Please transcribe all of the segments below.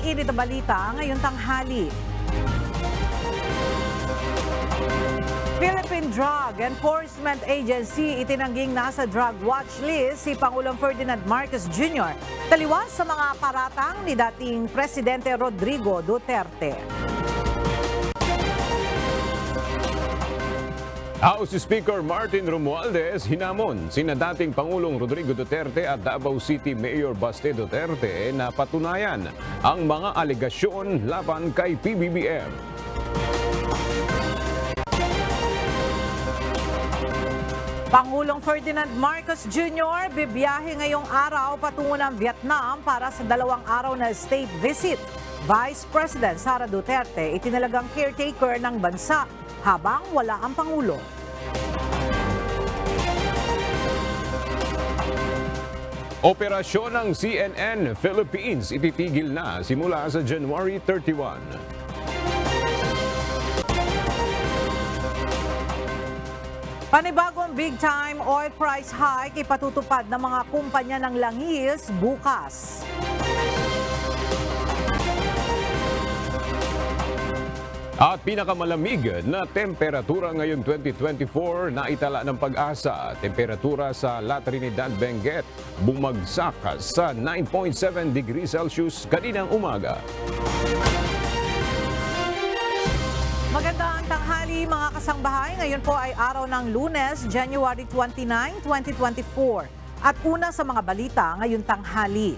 mainit na balita ngayong tanghali. Philippine Drug Enforcement Agency itinangging nasa drug watch list si Pangulong Ferdinand Marcos Jr. taliwas sa mga paratang ni dating Presidente Rodrigo Duterte. House Speaker Martin Romualdez hinamon sina dating Pangulong Rodrigo Duterte at Davao City Mayor Baste Duterte na patunayan ang mga alegasyon laban kay PBBM. Pangulong Ferdinand Marcos Jr. bibiyahe ngayong araw patungo ng Vietnam para sa 2 araw na state visit. Vice President Sara Duterte itinalagang caretaker ng bansa habang wala ang Pangulo. Operasyon ng CNN Philippines ititigil na simula sa January 31. Panibagong big-time oil price hike ipatutupad ng mga kumpanya ng langis bukas. At pinakamalamig na temperatura ngayong 2024 na itala ng Pag-asa. Temperatura sa La Trinidad, Benguet bumagsak sa 9.7 degrees Celsius kaninang umaga. Magandang tanghali mga kasangbahay. Ngayon po ay araw ng Lunes, January 29, 2024. At una sa mga balita ngayong tanghali.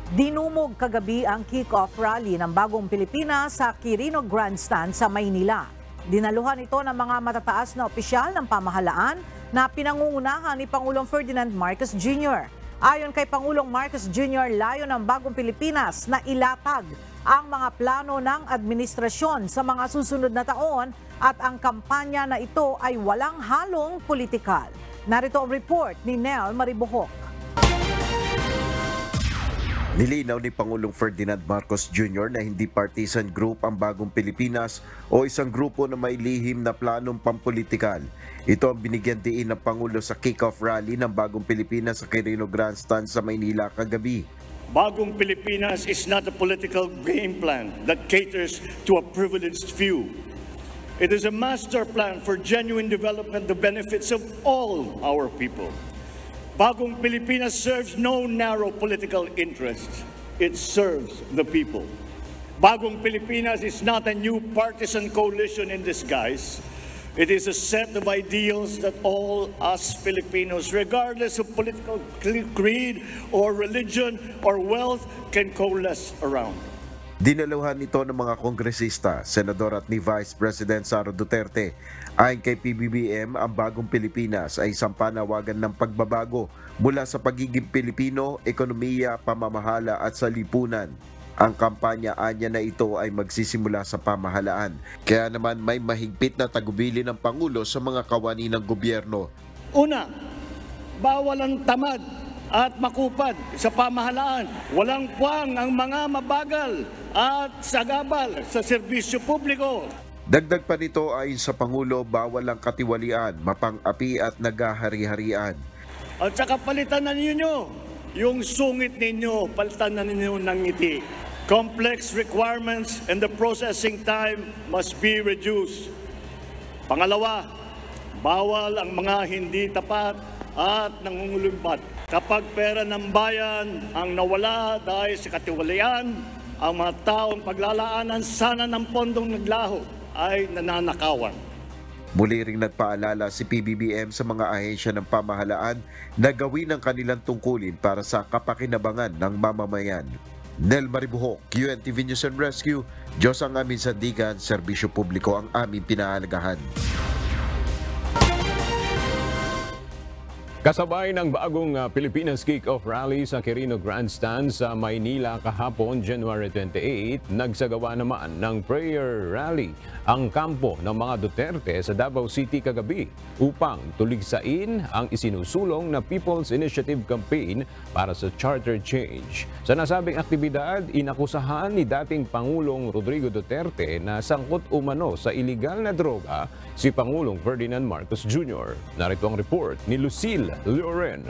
Dinumog kagabi ang kick-off rally ng Bagong Pilipinas sa Quirino Grandstand sa Maynila. Dinaluhan ito ng mga matataas na opisyal ng pamahalaan na pinangungunahan ni Pangulong Ferdinand Marcos Jr. Ayon kay Pangulong Marcos Jr., layo ng Bagong Pilipinas na ilatag ang mga plano ng administrasyon sa mga susunod na taon at ang kampanya na ito ay walang halong politikal. Narito ang report ni Nel Maribohok. Nilinaw ni Pangulong Ferdinand Marcos Jr. na hindi partisan group ang Bagong Pilipinas o isang grupo na may lihim na planong pampolitikal. Ito ang binigyan diin ng Pangulo sa kick-off rally ng Bagong Pilipinas sa Quirino Grandstand sa Maynila kagabi. Bagong Pilipinas is not a political game plan that caters to a privileged few. It is a master plan for genuine development, the benefits of all our people. Bagong Pilipinas serves no narrow political interests. It serves the people. Bagong Pilipinas is not a new partisan coalition in disguise. It is a set of ideals that all us Filipinos, regardless of political creed or religion or wealth, can coalesce around. Dinaluhan ito ng mga kongresista, senador at ni Vice President Sara Duterte. Ayon kay PBBM, ang Bagong Pilipinas ay isang panawagan ng pagbabago mula sa pagiging Pilipino, ekonomiya, pamamahala at sa lipunan. Ang kampanya anya na ito ay magsisimula sa pamahalaan. Kaya naman may mahigpit na tagubili ng Pangulo sa mga kawani ng gobyerno. Una, bawal ang tamad at makupad sa pamahalaan. Walang puwang ang mga mabagal at sagabal sa serbisyo publiko. Dagdag pa nito ayon sa Pangulo, bawal ang katiwalian, mapang-api at nagahari-harian. At saka palitan na ninyo yung sungit ninyo, palitan na ninyo ng ngiti. Complex requirements and the processing time must be reduced. Pangalawa, bawal ang mga hindi tapat at nangungulumbat. Kapag pera ng bayan ang nawala dahil sa katiwalian, ang mga taong paglalaanan sana ng pondong naglaho ay nananakawan. Muli ring nagpaalala si PBBM sa mga ahensya ng pamahalaan na gawin ang kanilang tungkulin para sa kapakinabangan ng mamamayan. Nel Maribohok, UNTV News and Rescue, Diyos ang aming sandigan, serbisyo publiko ang aming pinahalagahan. Kasabay ng bagong Pilipinas Kick-Off Rally sa Quirino Grandstand sa Maynila kahapon, January 28, nagsagawa naman ng prayer rally ang kampo ng mga Duterte sa Davao City kagabi upang tuligsain ang isinusulong na People's Initiative Campaign para sa Charter Change. Sa nasabing aktibidad, inakusahan ni dating Pangulong Rodrigo Duterte na sangkot umano sa iligal na droga si Pangulong Ferdinand Marcos Jr. Narito ang report ni Lucille Loren.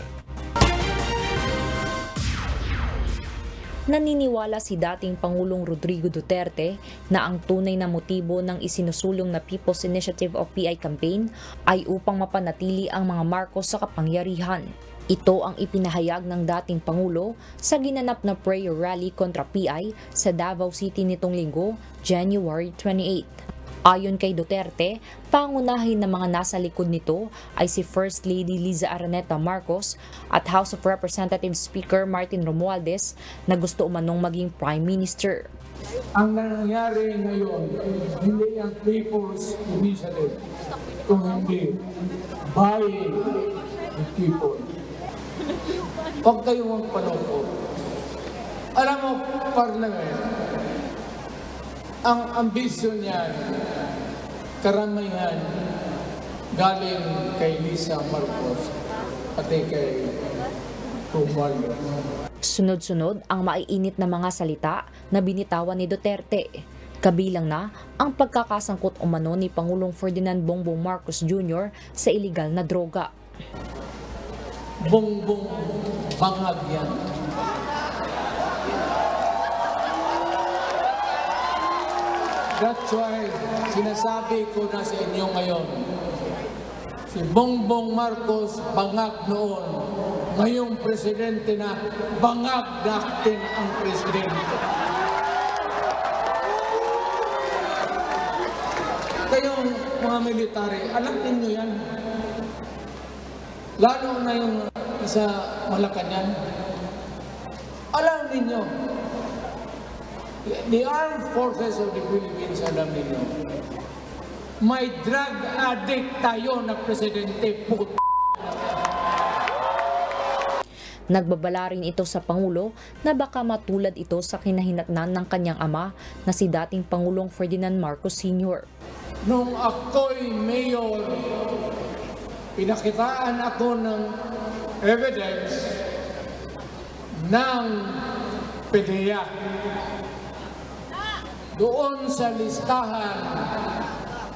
naniniwala si dating Pangulong Rodrigo Duterte na ang tunay na motibo ng isinusulong na People's Initiative o PI campaign ay upang mapanatili ang mga Marcos sa kapangyarihan. Ito ang ipinahayag ng dating Pangulo sa ginanap na prayer rally kontra PI sa Davao City nitong linggo, January 28. Ayon kay Duterte, pangunahin ng mga nasa likod nito ay si First Lady Liza Araneta Marcos at House of Representatives Speaker Martin Romualdez na gusto umanong maging Prime Minister. Ang nangyari ngayon, hindi ang People's Initiative, kung hindi buying the people. Huwag kayong magpanoko. Alam mo, Parliament, ang ambisyon niyan, karamihan galing kay Lisa Marcos pati kay Romualdez. Sunod-sunod ang maiinit na mga salita na binitawan ni Duterte. Kabilang na ang pagkakasangkot umano ni Pangulong Ferdinand Bongbong Marcos Jr. sa iligal na droga. Bongbong bangag yan. That's why sinasabi ko na sa inyo ngayon, si Bongbong Marcos bangag noon, ngayong presidente na bangag natin ang presidente. Kayong mga military, alam ninyo yan. Lalo na yung sa Malacanang. Alam ninyo, the Armed Forces of the Philippines, alam ninyo, may drug addict tayo na presidente, puto. Nagbabala rin ito sa Pangulo na baka matulad ito sa kinahinatnan ng kanyang ama na si dating Pangulong Ferdinand Marcos Sr. Nung ako'y mayor, pinakitaan ako ng evidence ng PDEA. Doon sa listahan,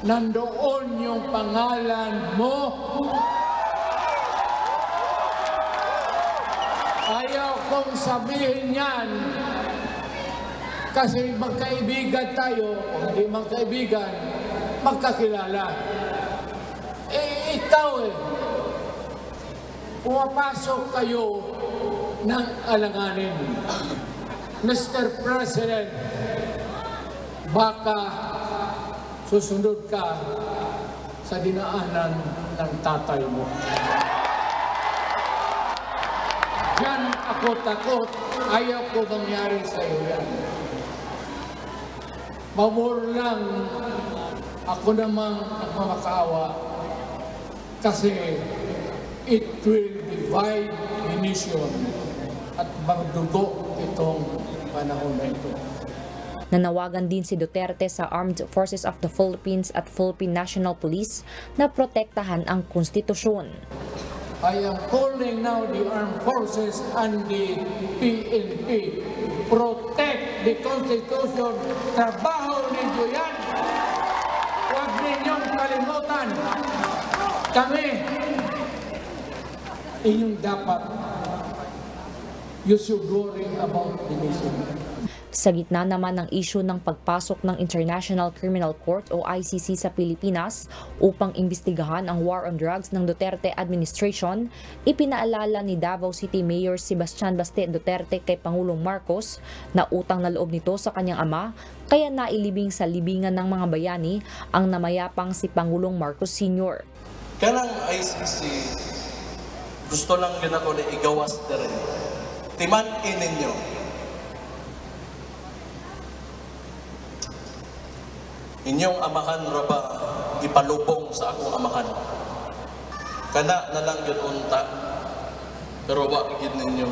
nandoon yung pangalan mo. Ayaw kong sabihin yan kasi magkaibigan tayo o hindi magkaibigan, magkakilala. Eh, ikaw pumapasok kayo ng alanganin. Mr. President, baka susunod ka sa dinaanan ng tatay mo. Yan ako takot. Ayaw ko mangyari sa iyo yan. Pabor lang ako namang nagmamakaawa kasi it will divide the nation at magdugo itong panahon na ito. Nanawagan din si Duterte sa Armed Forces of the Philippines at Philippine National Police na protektahan ang konstitusyon. I am calling now the Armed Forces and the PNP. Protect the Constitution. Trabaho ninyo yan. Huwag ninyong kalimutan. Kami, inyong dapat, you should worry about the nation. Sa gitna naman ng isyu ng pagpasok ng International Criminal Court o ICC sa Pilipinas upang imbestigahan ang war on drugs ng Duterte administration, ipinaalala ni Davao City Mayor Sebastian Baste Duterte kay Pangulong Marcos na utang na loob nito sa kanyang ama kaya nailibing sa libingan ng mga bayani ang namayapang si Pangulong Marcos Sr. Kanang ICC, gusto lang yun ako na igawas na rin. Timan-in ninyo. Inyong amahan ra ba ipalubong sa akong amahan? Kana na lang yun unta, pero wag yun ninyo.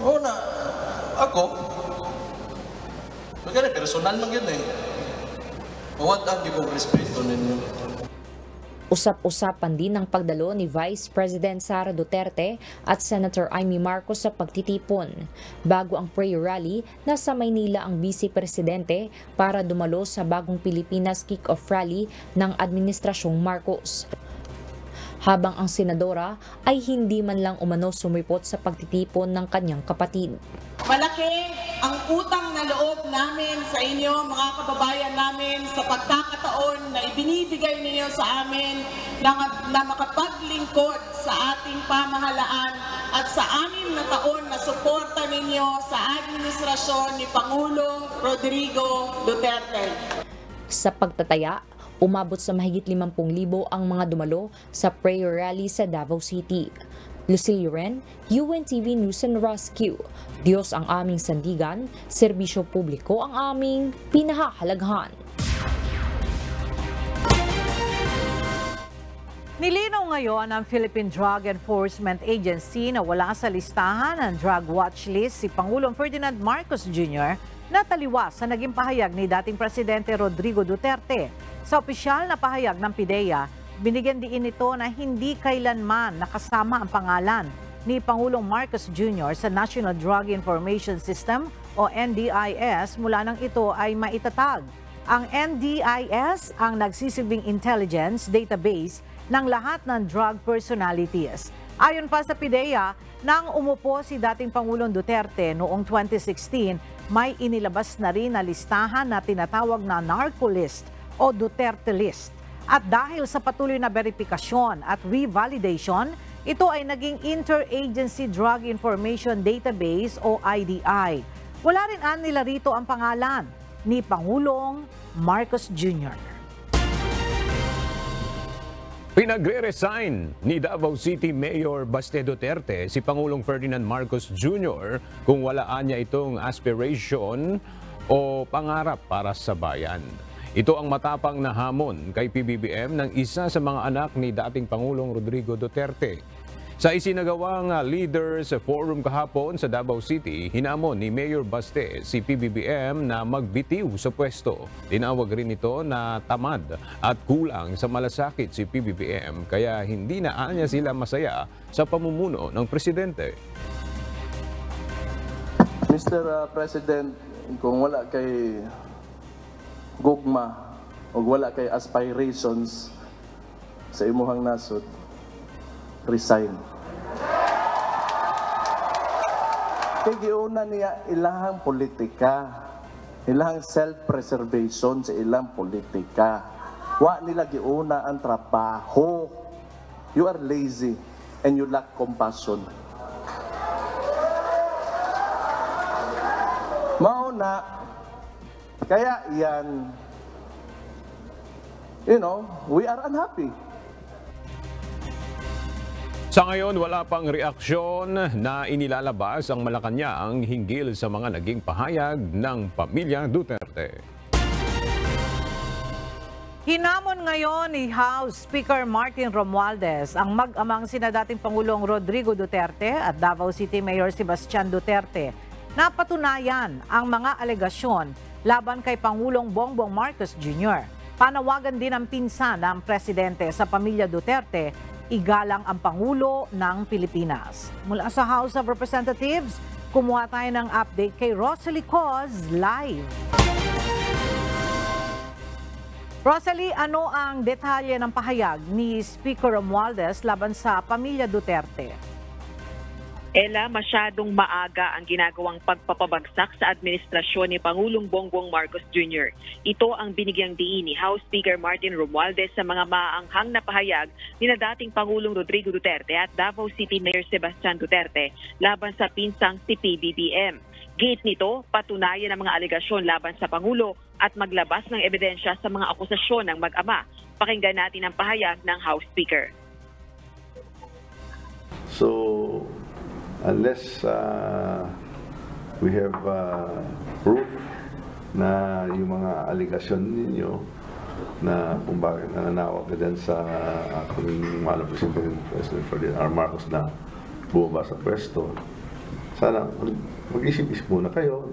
Oo na, ako, magkana personal lang yun eh. Mawadaan di kong respeto ninyo. Usap-usapan din ang pagdalo ni Vice President Sara Duterte at Senator Amy Marcos sa pagtitipon. Bago ang prayer rally, nasa Maynila ang Vice Presidente para dumalo sa bagong Pilipinas kick-off rally ng Administrasyong Marcos. habang ang senadora ay hindi man lang umano sumipot sa pagtitipon ng kanyang kapatid. Malaki ang utang na loob namin sa inyo, mga kababayan namin, sa pagkakataon na ibinibigay ninyo sa amin na makapaglingkod sa ating pamahalaan at sa 6 na taon na suporta ninyo sa administrasyon ni Pangulong Rodrigo Duterte. Sa pagtataya, umabot sa mahigit 50,000 ang mga dumalo sa prayer rally sa Davao City. Lucille Ren, UNTV News and Rescue. Diyos ang aming sandigan, serbisyo publiko ang aming pinahahalagahan. Nilinaw ngayon ng Philippine Drug Enforcement Agency na wala sa listahan ng drug watch list si Pangulong Ferdinand Marcos Jr. na taliwas sa naging pahayag ni dating Presidente Rodrigo Duterte. Sa opisyal na pahayag ng PIDEA, binigyan diin ito na hindi kailanman nakasama ang pangalan ni Pangulong Marcos Jr. sa National Drug Information System o NDIS mula nang ito ay maitatag. Ang NDIS ang nagsisilbing intelligence database ng lahat ng drug personalities. Ayon pa sa PIDEA, nang umupo si dating Pangulong Duterte noong 2016, may inilabas na rin na listahan na tinatawag na narco list o Duterte list. At dahil sa patuloy na verifikasyon at revalidation, ito ay naging Interagency Drug Information Database o IDI. Wala rin nila rito ang pangalan ni Pangulong Marcos Jr. Pinagre-resign ni Davao City Mayor Baste Duterte si Pangulong Ferdinand Marcos Jr. kung walaan niya itong aspiration o pangarap para sa bayan. Ito ang matapang na hamon kay PBBM ng isa sa mga anak ni dating Pangulong Rodrigo Duterte. Sa isinagawang Leaders Forum kahapon sa Davao City, hinamon ni Mayor Baste si PBBM na magbitiw sa pwesto. Tinawag rin ito na tamad at kulang sa malasakit si PBBM kaya hindi na anya sila masaya sa pamumuno ng presidente. Mr. President, kung wala kay gugma o wala kay aspirations sa imuhang nasod, resign. Kaya giuna niya ilahang politika, ilahang self-preservation sa ilang politika. Wa nila giuna ang trabaho. You are lazy and you lack compassion. Mauna, kaya yan, we are unhappy. Sa ngayon, wala pang reaksyon na inilalabas ang Malacanang hinggil sa mga naging pahayag ng pamilya Duterte. Hinamon ngayon ni House Speaker Martin Romualdez ang mag-amang sina dating Pangulong Rodrigo Duterte at Davao City Mayor Sebastian Duterte na patunayan ang mga alegasyon laban kay Pangulong Bongbong Marcos Jr. Panawagan din ang pinsan ng presidente sa pamilya Duterte, igalang ang Pangulo ng Pilipinas. Mula sa House of Representatives, kumuha tayo ng update kay Rosalie Coz live. Rosalie, ano ang detalye ng pahayag ni Speaker Romualdez laban sa pamilya Duterte? Ella, masyadong maaga ang ginagawang pagpapabagsak sa administrasyon ni Pangulong Bongbong Marcos Jr. Ito ang binigyang diin ni House Speaker Martin Romualdez sa mga maaanghang na pahayag ni na dating Pangulong Rodrigo Duterte at Davao City Mayor Sebastian Duterte laban sa pinsang si PBBM. Gate nito, patunayan ang mga alegasyon laban sa Pangulo at maglabas ng ebidensya sa mga akusasyon ng mag-ama. Pakinggan natin ang pahayag ng House Speaker. So, unless we have proof na yung mga aligasyon ninyo na kung bakit nananawag ka dyan sa ating mahal na President Ferdinand Marcos na bumaba sa pwesto, sana mag-isip-isip muna kayo,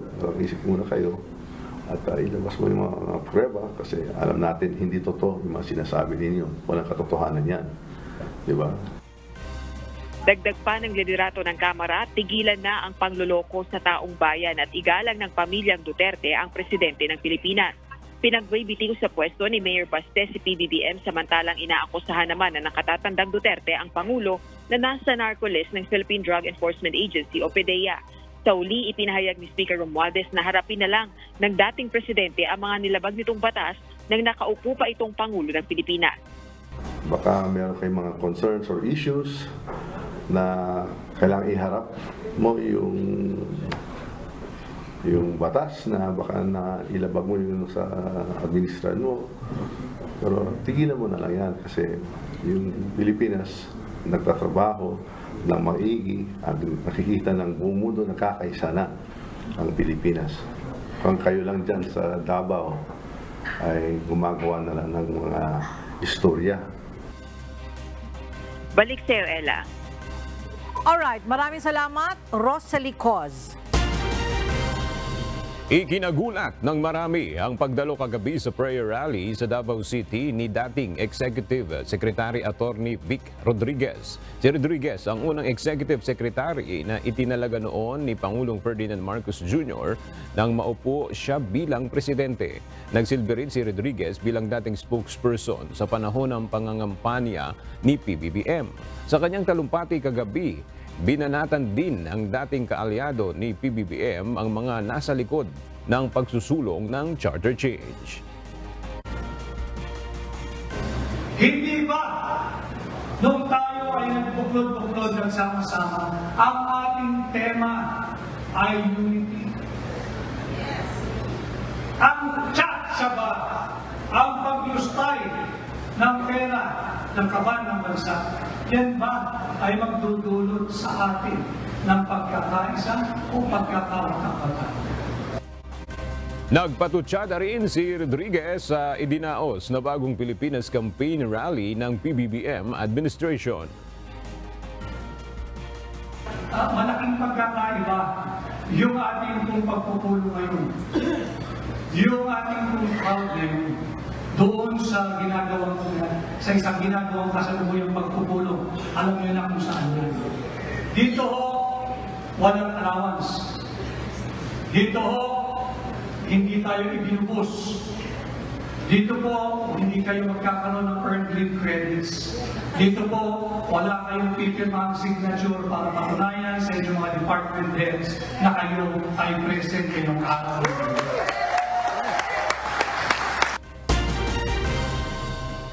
at ilabas mo yung mga prueba kasi alam natin hindi totoo yung mga sinasabi ninyo. Walang katotohanan yan. Di ba? Dagdag pa ng liderato ng Kamara, tigilan na ang pangloloko sa taong bayan at igalang ng pamilyang Duterte ang presidente ng Pilipinas. Pinagbibitiw sa pwesto ni Mayor Baste si PBBM samantalang inaakusahan naman na nakatatandang Duterte ang Pangulo na nasa narco list ng Philippine Drug Enforcement Agency o PDEA. Sa uli, ipinahayag ni Speaker Romualdez na harapin na lang ng dating presidente ang mga nilabag nitong batas nang nakaupo pa itong Pangulo ng Pilipinas. Baka meron kayong mga concerns or issues na kailangang iharap mo yung batas na baka na ilabag mo yun sa administrasyon mo. Pero tigilan mo na lang yan kasi yung Pilipinas nagtatrabaho ng maigi at nakikita ng buong mundo nakakaisa na ang Pilipinas. Kung kayo lang dyan sa Davao ay gumagawa na lang ng mga istorya. Balik sa iyo, Ella. Alright, maraming salamat, Rosalie Coz. Ikinagulat ng marami ang pagdalo kagabi sa prayer rally sa Davao City ni dating Executive Secretary Attorney Vic Rodriguez. Si Rodriguez ang unang Executive Secretary na itinalaga noon ni Pangulong Ferdinand Marcos Jr. nang maupo siya bilang presidente. Nagsilbi rin si Rodriguez bilang dating spokesperson sa panahon ng pangangampanya ni PBBM. Sa kanyang talumpati kagabi, binanatan din ang dating kaalyado ni PBBM ang mga nasa likod ng pagsusulong ng charter change. Hindi ba nung tayo ay nagbuklod-buklod nagsama-sama, ang ating tema ay unity? Ang tsa ba ang pag-ustay ng pera ng kaban ng bansa? Yan ba ay magdudulot sa atin ng pagkakaisa o pagkakawakapatan? Nagpatutsada rin si Rodriguez sa idinaos na bagong Pilipinas campaign rally ng PBBM administration. Malaking pagkakaiba yung ating pong pagpupulo ngayon. Yung ating pong crowd ngayon. Doon sa ginagawang sa isang ginagawang kasalubuyang pagpupulong, alam niyo na kung saan yan. Dito ho, walang allowance. Dito ho, hindi tayo ibinubos. Dito po, hindi kayo magkakaroon ng earned leave credits. Dito po, wala kayong pipirmang signature para patunayan sa inyong mga department heads na kayo ay present ngayong araw.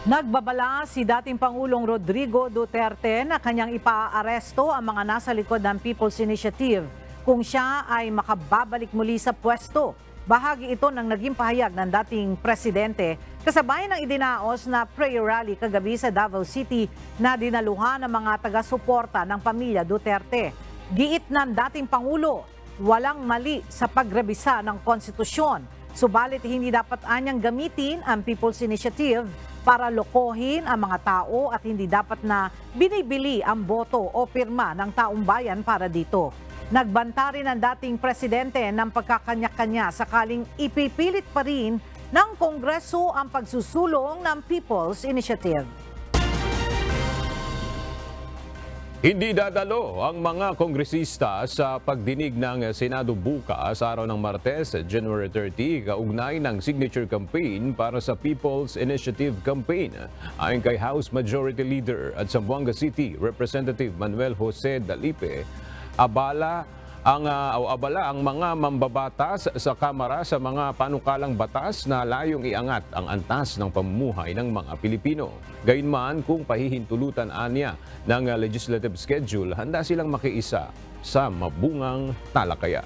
Nagbabala si dating Pangulong Rodrigo Duterte na kanyang ipaaresto ang mga nasa likod ng People's Initiative kung siya ay makababalik muli sa pwesto. Bahagi ito ng naging pahayag ng dating presidente kasabay ng idinaos na prayer rally kagabi sa Davao City na dinaluhan ng mga taga-suporta ng pamilya Duterte. Giit ng dating Pangulo, walang mali sa pagrebisa ng konstitusyon. Subalit hindi dapat anyang gamitin ang People's Initiative para lokohin ang mga tao at hindi dapat na binibili ang boto o pirma ng taong bayan para dito. Nagbanta rin ang dating presidente ng pagkakanya-kanya sakaling ipipilit pa rin ng Kongreso ang pagsusulong ng People's Initiative. Hindi dadalo ang mga kongresista sa pagdinig ng Senado bukas araw ng Martes, January 30, kaugnay ng signature campaign para sa People's Initiative Campaign. Ayon kay House Majority Leader at Zamboanga City Representative Manuel Jose Dalipe, abala ang mga mambabatas sa Kamara sa mga panukalang batas na layong iangat ang antas ng pamumuhay ng mga Pilipino. Gayunman, kung pahihintulutan anya ng legislative schedule, handa silang makiisa sa mabungang talakayan.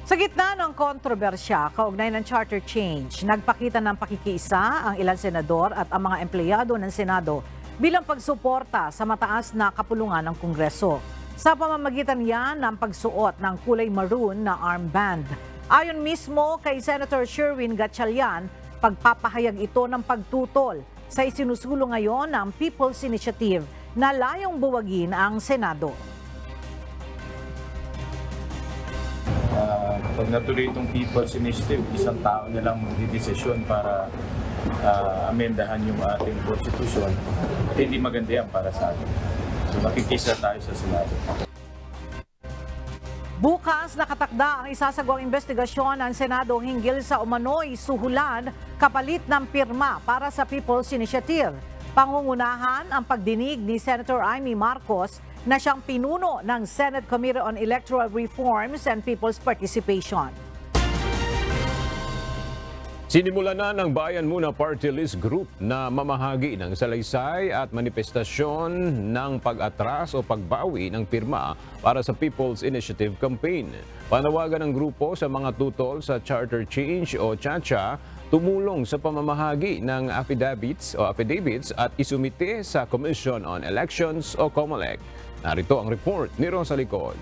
Sa gitna ng kontrobersya kaugnay ng charter change, nagpakita ng pakikiisa ang ilang senador at ang mga empleyado ng Senado bilang pagsuporta sa mataas na kapulungan ng Kongreso. Sa pamamagitan yan ng pagsuot ng kulay maroon na armband. Ayon mismo kay Senator Sherwin Gatchalian, pagpapahayag ito ng pagtutol sa isinusulong ngayon ng People's Initiative na layong buwagin ang Senado. Pag natuloy itong People's Initiative, isang tao na lang magdidesisyon para amendahan yung ating konstitusyon, hindi maganda yan para sa atin. So makikisa tayo sa Senado. Bukas nakatakda ang isasagawang investigasyon ng Senado hinggil sa umano'y suhulan kapalit ng pirma para sa People's Initiative. Pangungunahan ang pagdinig ni Senator Amy Marcos na siyang pinuno ng Senate Committee on Electoral Reforms and People's Participation. Sinimulan na ng Bayan Muna Party List Group na mamahagi ng salaysay at manifestasyon ng pag-atras o pagbawi ng pirma para sa People's Initiative Campaign. Panawagan ng grupo sa mga tutol sa Charter Change o CHACHA tumulong sa pamamahagi ng affidavits at isumite sa Commission on Elections o COMELEC. Narito ang report ni Rosa Licos.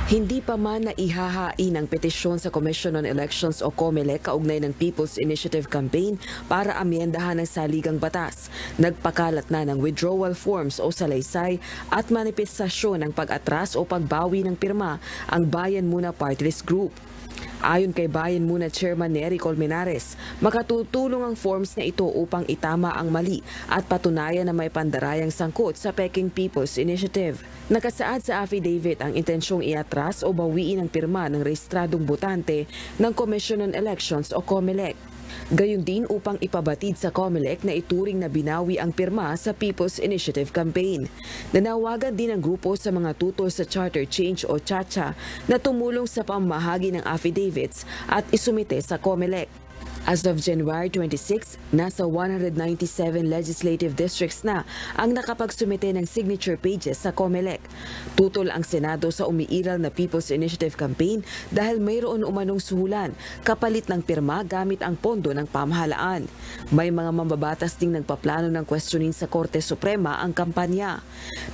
Hindi pa man naihahain ang petisyon sa Commission on Elections o COMELEC kaugnay ng People's Initiative Campaign para amyendahan ang saligang batas. Nagpakalat na ng withdrawal forms o salaysay at manifestasyon ng pag-atras o pagbawi ng pirma ang Bayan Muna Party List Group. Ayon kay Bayan Muna Chairman Nery Colmenares, makatutulong ang forms na ito upang itama ang mali at patunayan na may pandarayang sangkot sa Peking People's Initiative. Nakasaad sa affidavit ang intensyong iatras o bawiin ang pirma ng rehistradong botante ng Commission on Elections o COMELEC. Gayon din upang ipabatid sa COMELEC na ituring na binawi ang pirma sa People's Initiative Campaign. Nanawagan din ang grupo sa mga tutol sa Charter Change o CHACHA na tumulong sa pamahagi ng affidavits at isumite sa COMELEC. As of January 26, nasa 197 legislative districts na ang nakapagsumite ng signature pages sa COMELEC. Tutol ang Senado sa umiiral na People's Initiative Campaign dahil mayroon umanong suhulan kapalit ng pirma gamit ang pondo ng pamahalaan. May mga mambabatas ding nagpaplano ng questionin sa Korte Suprema ang kampanya.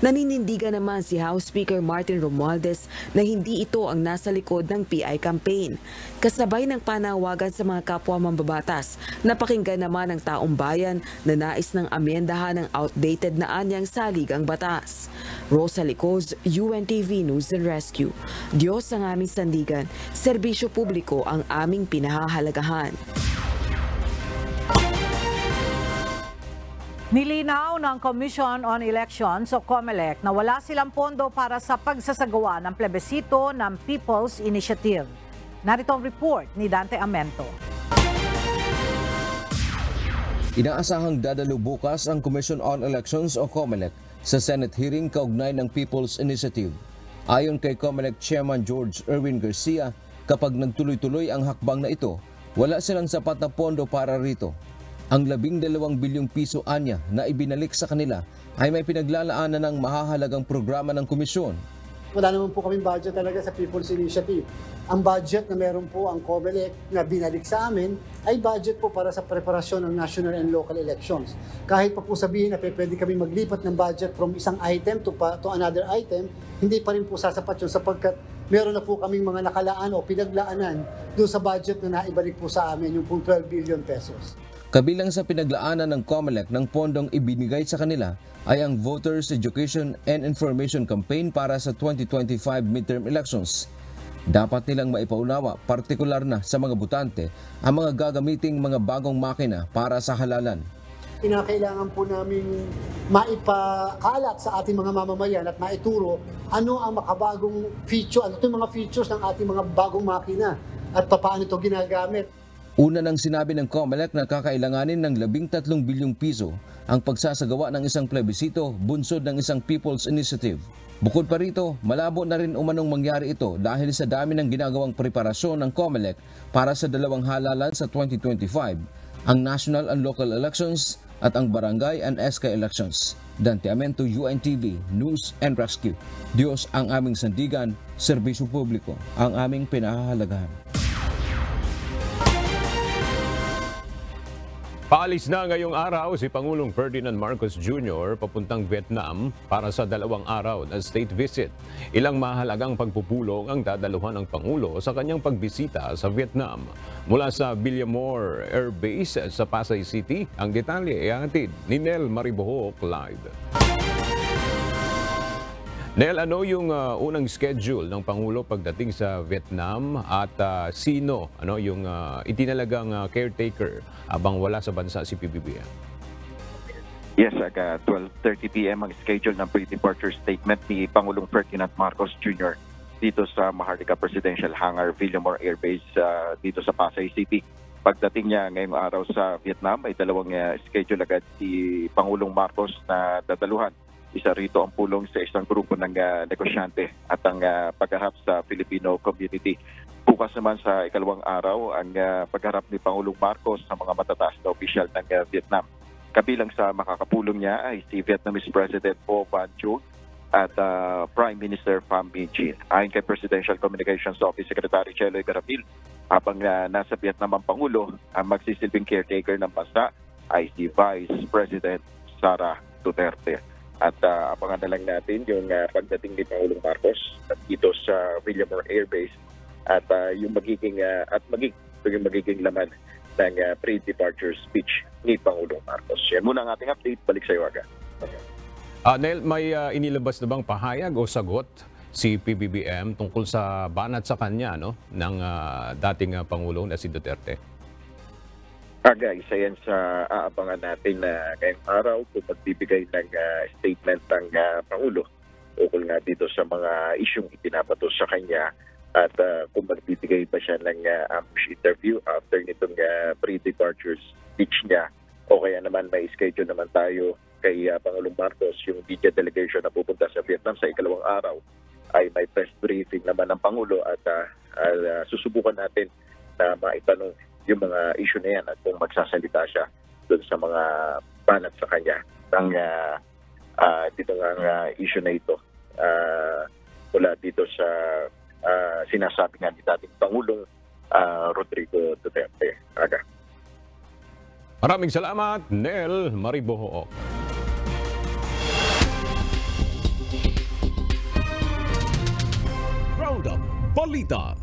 Naninindigan naman si House Speaker Martin Romualdez na hindi ito ang nasa likod ng PI campaign. Kasabay ng panawagan sa mga kapwa mambabatas, napakinggan naman ng taong bayan na nais ng amyendahan ng outdated na anyang saligang batas. Rosa Licos, UNTV News and Rescue. Diyos ang aming sandigan, serbisyo publiko ang aming pinahahalagahan. Nilinaw ng Commission on Elections o COMELEC na wala silang pondo para sa pagsasagawa ng plebisito ng People's Initiative. Narito ang report ni Dante Amento. Inaasahang dadalo bukas ang Commission on Elections o COMELEC sa Senate hearing kaugnay ng People's Initiative. Ayon kay COMELEC Chairman George Erwin Garcia, kapag nagtuloy-tuloy ang hakbang na ito, wala silang sapat na pondo para rito. Ang 12 bilyong piso anya na ibinalik sa kanila ay may pinaglalaanan ng mahahalagang programa ng komisyon. Wala naman po kaming budget talaga sa People's Initiative. Ang budget na meron po ang COMELEC na binalik sa amin ay budget po para sa preparasyon ng national and local elections. Kahit pa po sabihin na pwede kami maglipat ng budget from isang item to another item, hindi pa rin po sasapat yun sapagkat meron na po kaming mga nakalaan o pinaglaanan doon sa budget na naibalik po sa amin, yung pong 12 billion pesos. Kabilang sa pinaglaanan ng COMELEC ng pondong ibinigay sa kanila ay ang Voters Education and Information Campaign para sa 2025 midterm elections. Dapat nilang maipaunawa, partikular na sa mga botante, ang mga gagamiting mga bagong makina para sa halalan. Kinakailangan po namin maipakalat sa ating mga mamamayan at maituro ano ang makabagong feature, ano itong mga features ng ating mga bagong makina at paano ito ginagamit. Una nang sinabi ng COMELEC na kakailanganin ng 13 bilyong piso ang pagsasagawa ng isang plebisito bunsod ng isang People's Initiative. Bukod pa rito, malabo na rin umanong mangyari ito dahil sa dami ng ginagawang preparasyon ng COMELEC para sa dalawang halalan sa 2025, ang national and local elections at ang barangay and SK elections. Dante Amento, UNTV, News and Rescue. Diyos ang aming sandigan, serbisyo publiko ang aming pinahahalagahan. Paalis na ngayong araw si Pangulong Ferdinand Marcos Jr. papuntang Vietnam para sa 2 araw na state visit. Ilang mahalagang pagpupulong ang dadaluhan ng Pangulo sa kanyang pagbisita sa Vietnam. Mula sa Villamor Air Base sa Pasay City, ang detalye ay hatid ni Nel Maribojoc live. Nel, ano yung unang schedule ng Pangulo pagdating sa Vietnam at sino yung itinalagang caretaker habang wala sa bansa si PBBM? Yes, 12:30 p.m. ang schedule ng pre-departure statement ni Pangulong Ferdinand Marcos Jr. dito sa Maharlika Presidential Hangar, Villamor Air Base dito sa Pasay City. Pagdating niya ngayong araw sa Vietnam, ay dalawang schedule agad si Pangulong Marcos na dadaluhan. Isa rito ang pulong sa isang grupo ng negosyante at ang pagharap sa Filipino community. Bukas naman sa ikalawang araw ang pagharap ni Pangulong Marcos sa mga matataas na opisyal ng Vietnam. Kabilang sa makakapulong niya ay si Vietnamese President Vo Van Thuong at Prime Minister Pham Minh Chinh. Ayon kay Presidential Communications Office Secretary Cheloy Garapil, habang nasa Vietnam ang Pangulo, ang magsisilbing caretaker ng bansa ay si Vice President Sara Duterte. At abangan na lang natin yung pagdating ni Pangulong Marcos dito sa Villamor Air Base at yung magiging laman ng pre-departure speech ni Pangulong Marcos. Yan muna ang ating update. Balik sa iyo, Aga. Nel, may inilabas na bang pahayag o sagot si PBBM tungkol sa banat sa kanya ng dating Pangulo na si Duterte? Aga, isa yan sa aabangan natin na ngayong araw kung magbibigay ng statement ng Pangulo ukol nga dito sa mga isyong itinabato sa kanya at kung magbibigay pa siya ng ambush interview after nitong pre-departure speech niya o kaya naman may schedule naman tayo kay Pangulong Marcos yung media delegation na pupunta sa Vietnam sa ikalawang araw ay may press briefing naman ng Pangulo at susubukan natin na maitanong yung mga issue na yan at kung magsasalita siya doon sa mga banat sa kanya ng dito nga issue na ito mula dito sa sinasabi nga ni dating Pangulong Rodrigo Duterte. Aga. Maraming salamat, Nel Mariboho. Roundup Balita.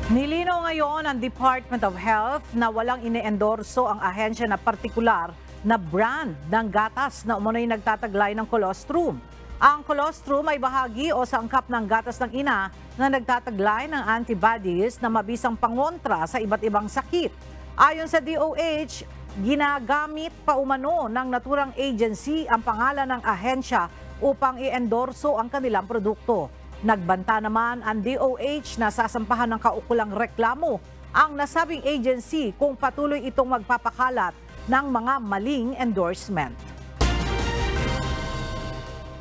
Nilinaw ngayon ang Department of Health na walang ine-endorso ang ahensya na partikular na brand ng gatas na umano'y nagtataglay ng colostrum. Ang colostrum ay bahagi o sangkap ng gatas ng ina na nagtataglay ng antibodies na mabisang pangontra sa iba't ibang sakit. Ayon sa DOH, ginagamit pa umano ng naturang agency ang pangalan ng ahensya upang i-endorso ang kanilang produkto. Nagbanta naman ang DOH na sasampahan ng kaukulang reklamo ang nasabing agency kung patuloy itong magpapakalat ng mga maling endorsement.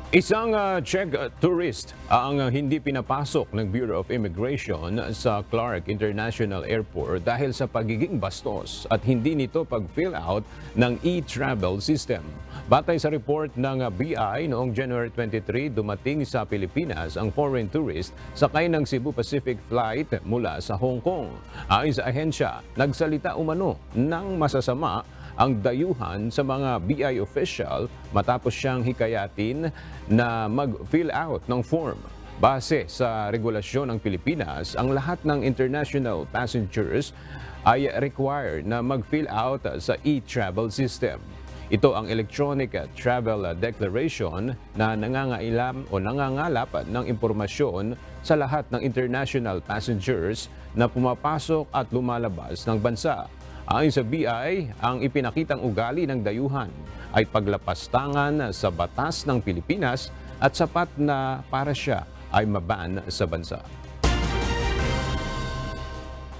Isang Czech tourist ang hindi pinapasok ng Bureau of Immigration sa Clark International Airport dahil sa pagiging bastos at hindi nito pag-fill out ng e-travel system. Batay sa report ng BI noong January 23, dumating sa Pilipinas ang foreign tourist sakay ng Cebu Pacific flight mula sa Hong Kong. Ayon sa ahensya, nagsalita umano ng masasama ang dayuhan sa mga BI official matapos siyang hikayatin na mag-fill out ng form. Base sa regulasyon ng Pilipinas, ang lahat ng international passengers ay required na mag-fill out sa e-travel system. Ito ang electronic travel declaration na nangangalap ng impormasyon sa lahat ng international passengers na pumapasok at lumalabas ng bansa. Ayon sa BI, ang ipinakitang ugali ng dayuhan ay paglapastangan sa batas ng Pilipinas at sapat na para siya ay maban sa bansa.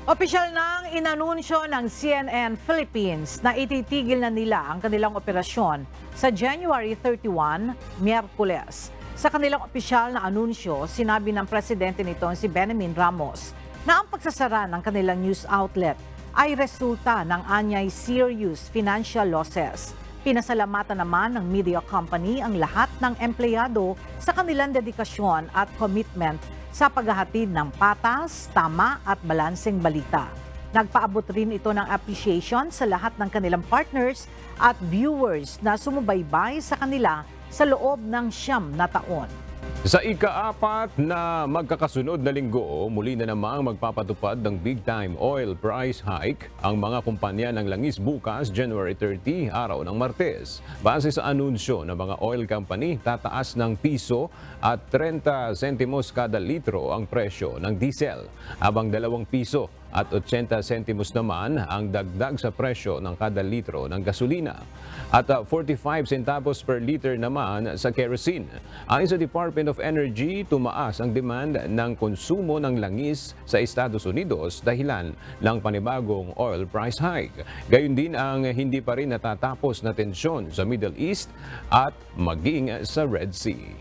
Opisyal nang inanunsyo ng CNN Philippines na ititigil na nila ang kanilang operasyon sa January 31, Miyerkules. Sa kanilang opisyal na anunsyo, sinabi ng presidente nito si Benjamin Ramos na ang pagsasara ng kanilang news outlet ay resulta ng anyay serious financial losses. Pinasalamatan naman ng media company ang lahat ng empleyado sa kanilang dedikasyon at commitment sa paghahatid ng patas, tama at balanseng balita. Nagpaabot rin ito ng appreciation sa lahat ng kanilang partners at viewers na sumubaybay sa kanila sa loob ng 9 na taon. Sa ika-4 na magkakasunod na linggo, muli na namang magpapatupad ng big-time oil price hike ang mga kumpanya ng langis bukas, January 30, araw ng Martes. Base sa anunsyo ng mga oil company, tataas ng piso at 30 sentimos kada litro ang presyo ng diesel, habang 2 piso at 80 sentimos naman ang dagdag sa presyo ng kada litro ng gasolina at 45 centavos per liter naman sa kerosene. Ayon sa Department of Energy, tumaas ang demand ng konsumo ng langis sa Estados Unidos dahilan ng panibagong oil price hike. Gayun din ang hindi pa rin natatapos na tensyon sa Middle East at maging sa Red Sea.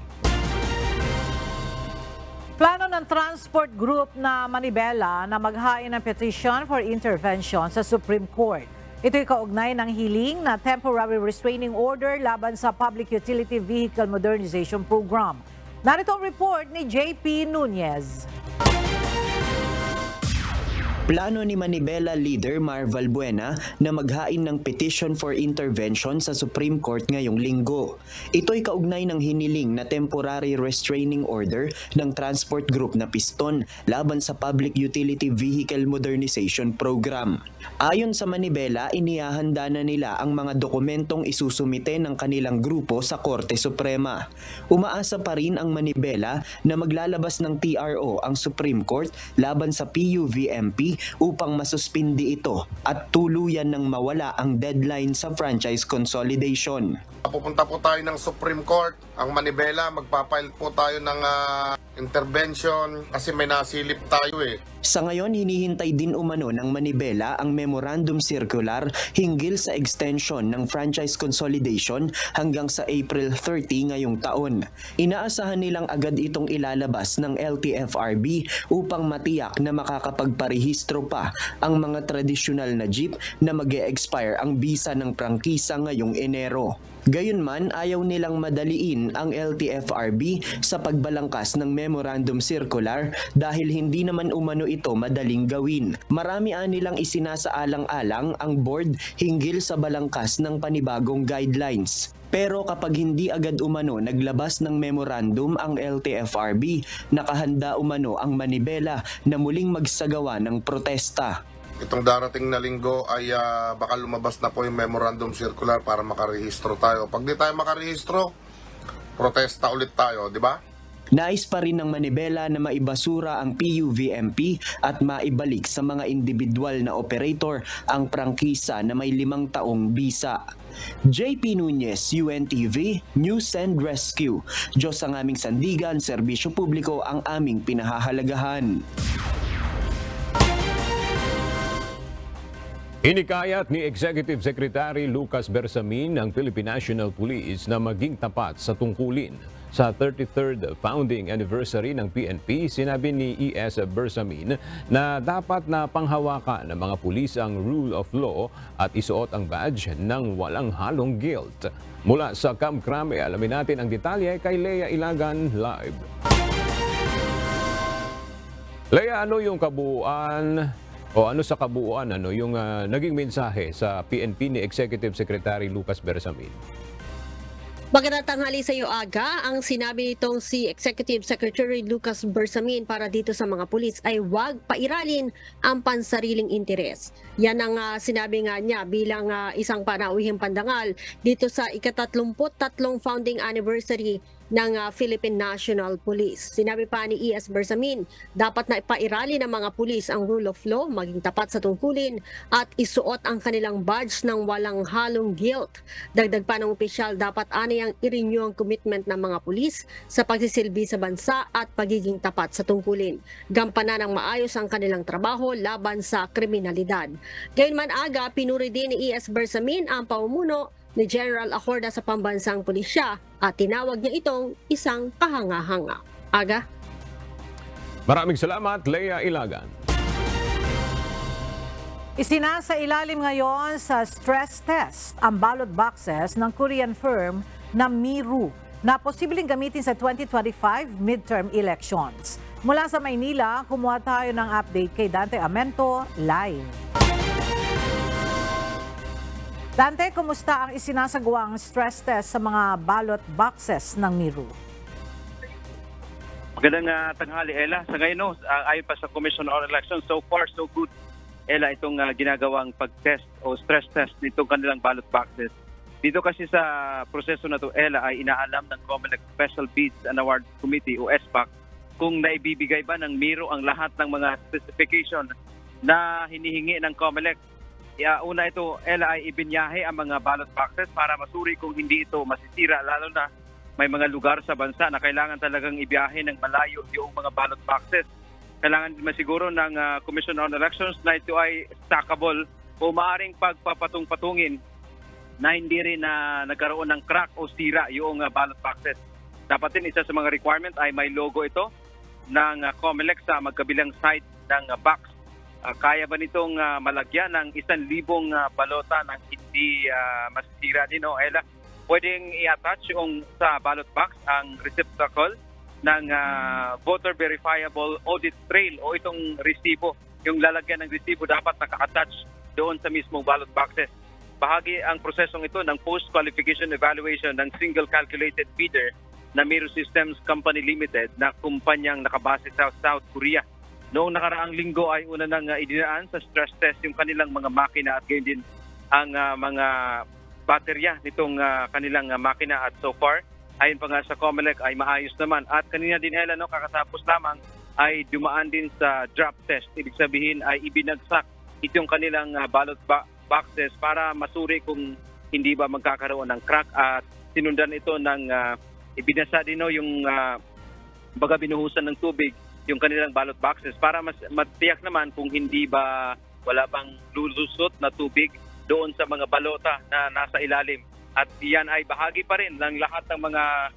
Plano ng Transport Group na Manibela na maghain ng petition for intervention sa Supreme Court. Ito'y kaugnay ng hiling na temporary restraining order laban sa Public Utility Vehicle Modernization Program. Narito ang report ni JP Nunez. Plano ni Manibela leader Mar Valbuena na maghain ng petition for intervention sa Supreme Court ngayong linggo. Ito'y kaugnay ng hiniling na temporary restraining order ng Transport Group na Piston laban sa Public Utility Vehicle Modernization Program. Ayon sa Manibela, inihahanda na nila ang mga dokumentong isusumite ng kanilang grupo sa Korte Suprema. Umaasa pa rin ang Manibela na maglalabas ng TRO ang Supreme Court laban sa PUVMP upang masuspindi ito at tuluyan ng mawala ang deadline sa franchise consolidation. Pupunta po tayo ng Supreme Court. Ang Manibela, magpapile po tayo ng intervention kasi may nasilip tayo eh. Sa ngayon, hinihintay din umano ng Manibela ang memorandum circular hinggil sa extension ng franchise consolidation hanggang sa April 30 ngayong taon. Inaasahan nilang agad itong ilalabas ng LTFRB upang matiyak na makakapagparehistro pa ang mga tradisyonal na jeep na mag-e-expire ang bisa ng prangkisa ngayong Enero. Gayunman, ayaw nilang madaliin ang LTFRB sa pagbalangkas ng memorandum circular dahil hindi naman umano ito madaling gawin. Marami nilang isinasaalang-alang ang board hinggil sa balangkas ng panibagong guidelines. Pero kapag hindi agad umano naglabas ng memorandum ang LTFRB, nakahanda umano ang Manibela na muling magsagawa ng protesta. Itong darating na linggo ay baka lumabas na po yung memorandum circular para makarehistro tayo. Pag di tayo makarehistro, protesta ulit tayo, di ba? Nais pa rin ng Manibela na maibasura ang PUVMP at maibalik sa mga individual na operator ang prangkisa na may 5 taong bisa. JP Nunez, UNTV, News and Rescue. Diyos ang aming sandigan, serbisyo publiko ang aming pinahahalagahan. Hinikayat ni Executive Secretary Lucas Bersamin ng Philippine National Police na maging tapat sa tungkulin. Sa 33rd founding anniversary ng PNP, sinabi ni ES Bersamin na dapat na panghawakan ng mga pulis ang rule of law at isuot ang badge ng walang halong guilt. Mula sa Camp Crame, alamin natin ang detalye kay Lea Ilagan live. Lea, ano yung kabuuan o ano sa kabuuan yung naging mensahe sa PNP ni Executive Secretary Lucas Bersamin? Magandang tanghali sa iyo, Aga. Ang sinabi nitong si Executive Secretary Lucas Bersamin para dito sa mga pulis ay huwag pairalin ang pansariling interes. Yan ang sinabi nga niya bilang isang panauhing pandangal dito sa ika-33 founding anniversary ng Philippine National Police. Sinabi pa ni ES Bersamin, dapat na ipairali ng mga pulis ang rule of law, maging tapat sa tungkulin at isuot ang kanilang badge ng walang halong guilt. Dagdag pa ng opisyal, dapat aniyang i-renew ang commitment ng mga pulis sa pagsisilbi sa bansa at pagiging tapat sa tungkulin. Gampanan ng maayos ang kanilang trabaho laban sa kriminalidad. Gayunman, Aga, pinuri din ni ES Bersamin ang pamumuno ni General Acorda sa pambansang pulisya at tinawag niya itong isang kahanga-hanga. Aga? Maraming salamat, Lea Ilagan. Isinasa ilalim ngayon sa stress test ang ballot boxes ng Korean firm na Miru na posibleng gamitin sa 2025 midterm elections. Mula sa Maynila, kumuha tayo ng update kay Dante Amento live. Dante, kumusta ang isinasagawang stress test sa mga ballot boxes ng Miru? Magandang tanghali, Ella. Sa ngayon, ayon pa sa Commission on Elections, so far so good, Ella, itong ginagawang pag-test o stress test nitong kanilang ballot boxes. Dito kasi sa proseso na to, Ella, ay inaalam ng COMELEC Special Bids and Awards Committee o SPAC kung naibibigay ba ng Miru ang lahat ng mga specification na hinihingi ng COMELEC. Una ito, Ella, ay ibinyahe ang mga ballot boxes para masuri kung hindi ito masisira, lalo na may mga lugar sa bansa na kailangan talagang ibiyahe ng malayo yung mga ballot boxes. Kailangan masiguro ng Commission on Elections na ito ay stackable o maaring pagpapatung-patungin na hindi rin na nagkaroon ng crack o sira yung ballot boxes. Dapat din isa sa mga requirement ay may logo ito ng COMELEC sa magkabilang side ng box. Kaya ba nitong malagyan ng 1,000 balota ng hindi masisira din o Ella? Pwedeng i-attach yung sa ballot box ang receptacle ng voter verifiable audit trail o itong resibo. Yung lalagyan ng resibo dapat naka-attach doon sa mismong ballot boxes. Bahagi ang prosesong ito ng post-qualification evaluation ng single calculated bidder na Miro Systems Company Limited na kumpanyang nakabase sa South Korea. Noong nakaraang linggo ay una nang idinaan sa stress test yung kanilang mga makina at gayon din ang mga baterya nitong kanilang makina at so far, ayon pa nga sa COMELEC ay maayos naman. At kanina din Ella, kakatapos lamang ay dumaan din sa drop test. Ibig sabihin ay ibinagsak itong kanilang ballot boxes para masuri kung hindi ba magkakaroon ng crack at sinundan ito ng ibinasa din yung baga binuhusan ng tubig yung kanilang ballot boxes para matiyak naman kung hindi ba wala bang lulusot na tubig doon sa mga balota na nasa ilalim. At yan ay bahagi pa rin ng lahat ng mga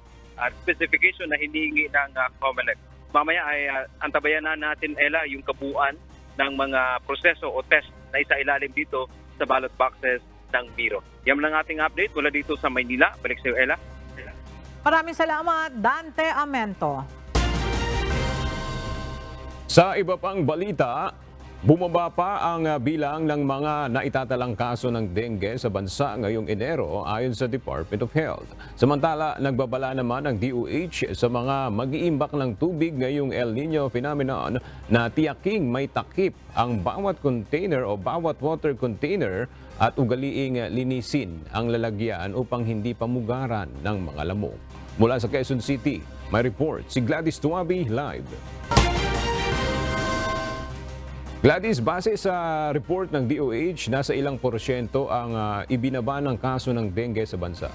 specification na hinihingi ng COMELEC. Mamaya ay antabayan na natin, Ella, yung kabuuan ng mga proseso o test na isa ilalim dito sa ballot boxes ng Miro. Yan lang ating update mula dito sa Maynila. Balik sa iyo, Ella. Maraming salamat, Dante Amento. Sa iba pang balita, bumaba pa ang bilang ng mga naitatalang kaso ng dengue sa bansa ngayong Enero ayon sa Department of Health. Samantala, nagbabala naman ang DOH sa mga mag-iimbak ng tubig ngayong El Niño phenomenon na tiyaking may takip ang bawat container o bawat water container at ugaliing linisin ang lalagyan upang hindi pamugaran ng mga lamok. Mula sa Quezon City, may report si Gladys Tuabi live. Gladys, base sa report ng DOH, nasa ilang porsyento ang ibinaba ng kaso ng dengue sa bansa?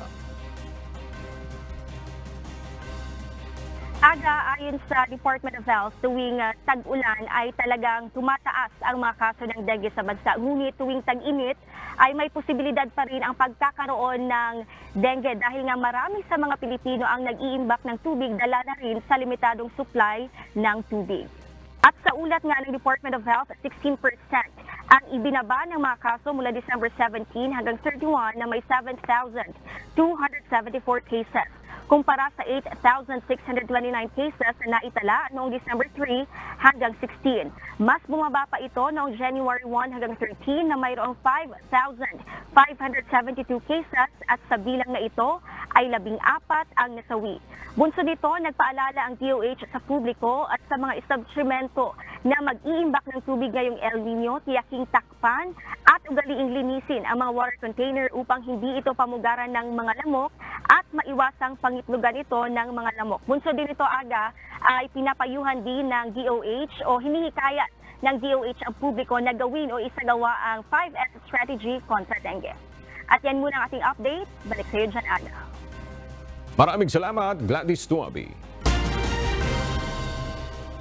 Ayon sa Department of Health, tuwing tag-ulan ay talagang tumataas ang mga kaso ng dengue sa bansa. Ngunit tuwing tag-init ay may posibilidad pa rin ang pagkakaroon ng dengue dahil nga marami sa mga Pilipino ang nag-iimbak ng tubig dala na rin sa limitadong supply ng tubig. At sa ulat nga ng Department of Health, 16% ang ibinaba ng mga kaso mula December 17 hanggang 31 na may 7,274 cases. Kumpara sa 8,629 cases na naitala noong December 3 hanggang 16. Mas bumaba pa ito noong January 1 hanggang 13 na mayroong 5,572 cases at sa bilang na ito ay 14 ang nasawi. Bunso nito, nagpaalala ang DOH sa publiko at sa mga establishmento na mag-iimbak ng tubig ngayong El Niño, tiyaking takpan at ugaliing linisin ang mga water container upang hindi ito pamugaran ng mga lamok at maiwasang pangitlugan ito ng mga lamok. Bunso din ito ay pinapayuhan din ng DOH o hinihikayat ng DOH ang publiko na gawin o isagawa ang 5S strategy kontra dengue. At yan muna ang ating update. Balik sa iyo dyan, Aga. Maraming salamat, Gladys Tuabi.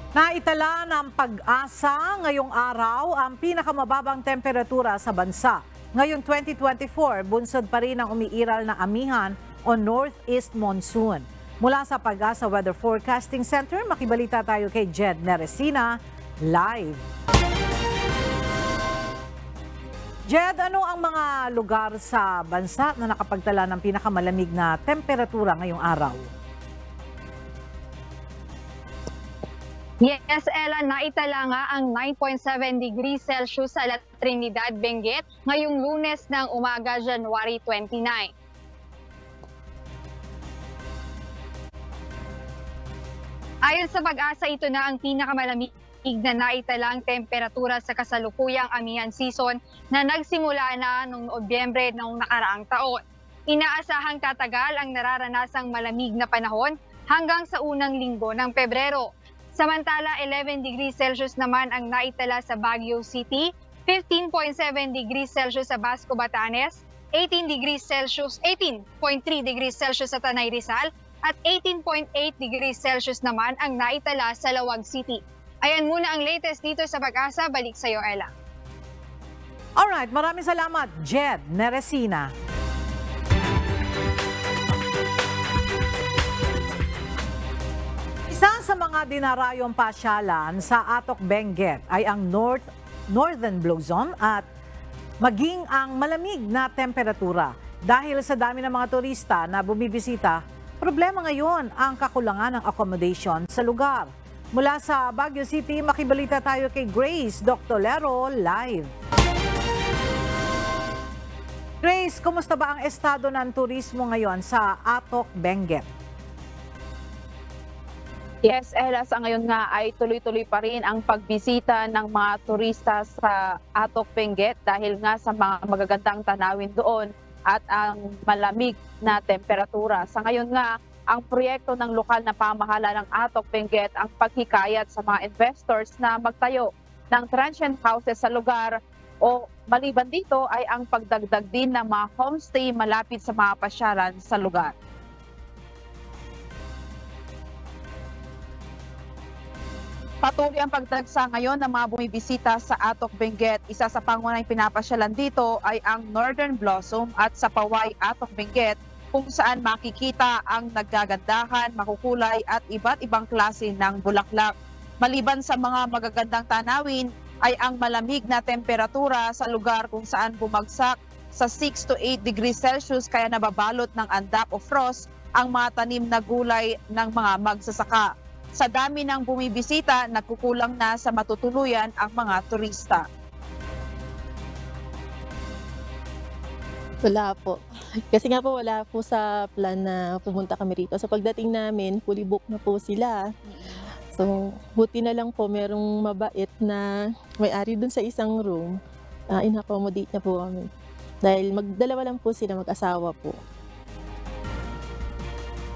Naitala ng Pag-asa ngayong araw ang pinakamababang temperatura sa bansa. Ngayong 2024, bunsod pa rin ang umiiral na amihan o northeast monsoon. Mula sa Pag-asa Weather Forecasting Center, makibalita tayo kay Jed Neresina, live. Jed, ano ang mga lugar sa bansa na nakapagtala ng pinakamalamig na temperatura ngayong araw? Yes, Ella, naitala nga ang 9.7 degrees Celsius sa La Trinidad, Benguet ngayong Lunes ng umaga, January 29. Ayon sa Pag-asa, ito na ang pinakamalamig na naitalang temperatura sa kasalukuyang amihan season na nagsimula na noong Nobyembre noong nakaraang taon. Inaasahang tatagal ang nararanasang malamig na panahon hanggang sa unang linggo ng Pebrero. Samantala, 11 degrees Celsius naman ang naitala sa Baguio City, 15.7 degrees Celsius sa Basco, Batanes, 18.3 degrees Celsius sa Tanay Rizal, at 18.8 degrees Celsius naman ang naitala sa Lawag City. Ayan muna ang latest dito sa Pag-asa. Balik sa iyo, Ella. Alright, maraming salamat, Jed Neresina. Isa sa mga dinarayong pasyalan sa Atok Benguet ay ang Northern Blossom at maging ang malamig na temperatura. Dahil sa dami ng mga turista na bumibisita, problema ngayon ang kakulangan ng accommodation sa lugar. Mula sa Baguio City, makibalita tayo kay Grace Doctolero live. Grace, kumusta ba ang estado ng turismo ngayon sa Atok Benguet? Yes, Ella, sa ngayon nga ay tuloy-tuloy pa rin ang pagbisita ng mga turista sa Atok Benguet dahil nga sa mga magagandang tanawin doon at ang malamig na temperatura. Sa ngayon nga, ang proyekto ng lokal na pamahala ng Atok Benguet ang paghikayat sa mga investors na magtayo ng transient houses sa lugar o maliban dito ay ang pagdagdag din ng mga homestay malapit sa mga pasyalan sa lugar. Patuloy ang pagdagsa ngayon ng mga bumibisita sa Atok Benguet. Isa sa pangunahing pinapasyalan dito ay ang Northern Blossom at sa Paway Atok Benguet kung saan makikita ang naggagandahan, makukulay at iba't ibang klase ng bulaklak. Maliban sa mga magagandang tanawin ay ang malamig na temperatura sa lugar kung saan bumagsak sa 6 to 8 degrees Celsius kaya nababalot ng andap o frost ang mga tanim na gulay ng mga magsasaka. Sa dami ng bumibisita, nagkukulang na sa matutuluyan ang mga turista. Wala po. Kasi nga po wala po sa plan na pumunta kami rito. Sa pagdating namin, fully book na po sila. So, buti na lang po merong mabait na may-ari dun sa isang room. In-accommodate na po kami. Dahil magdalawa lang po sila, mag-asawa po.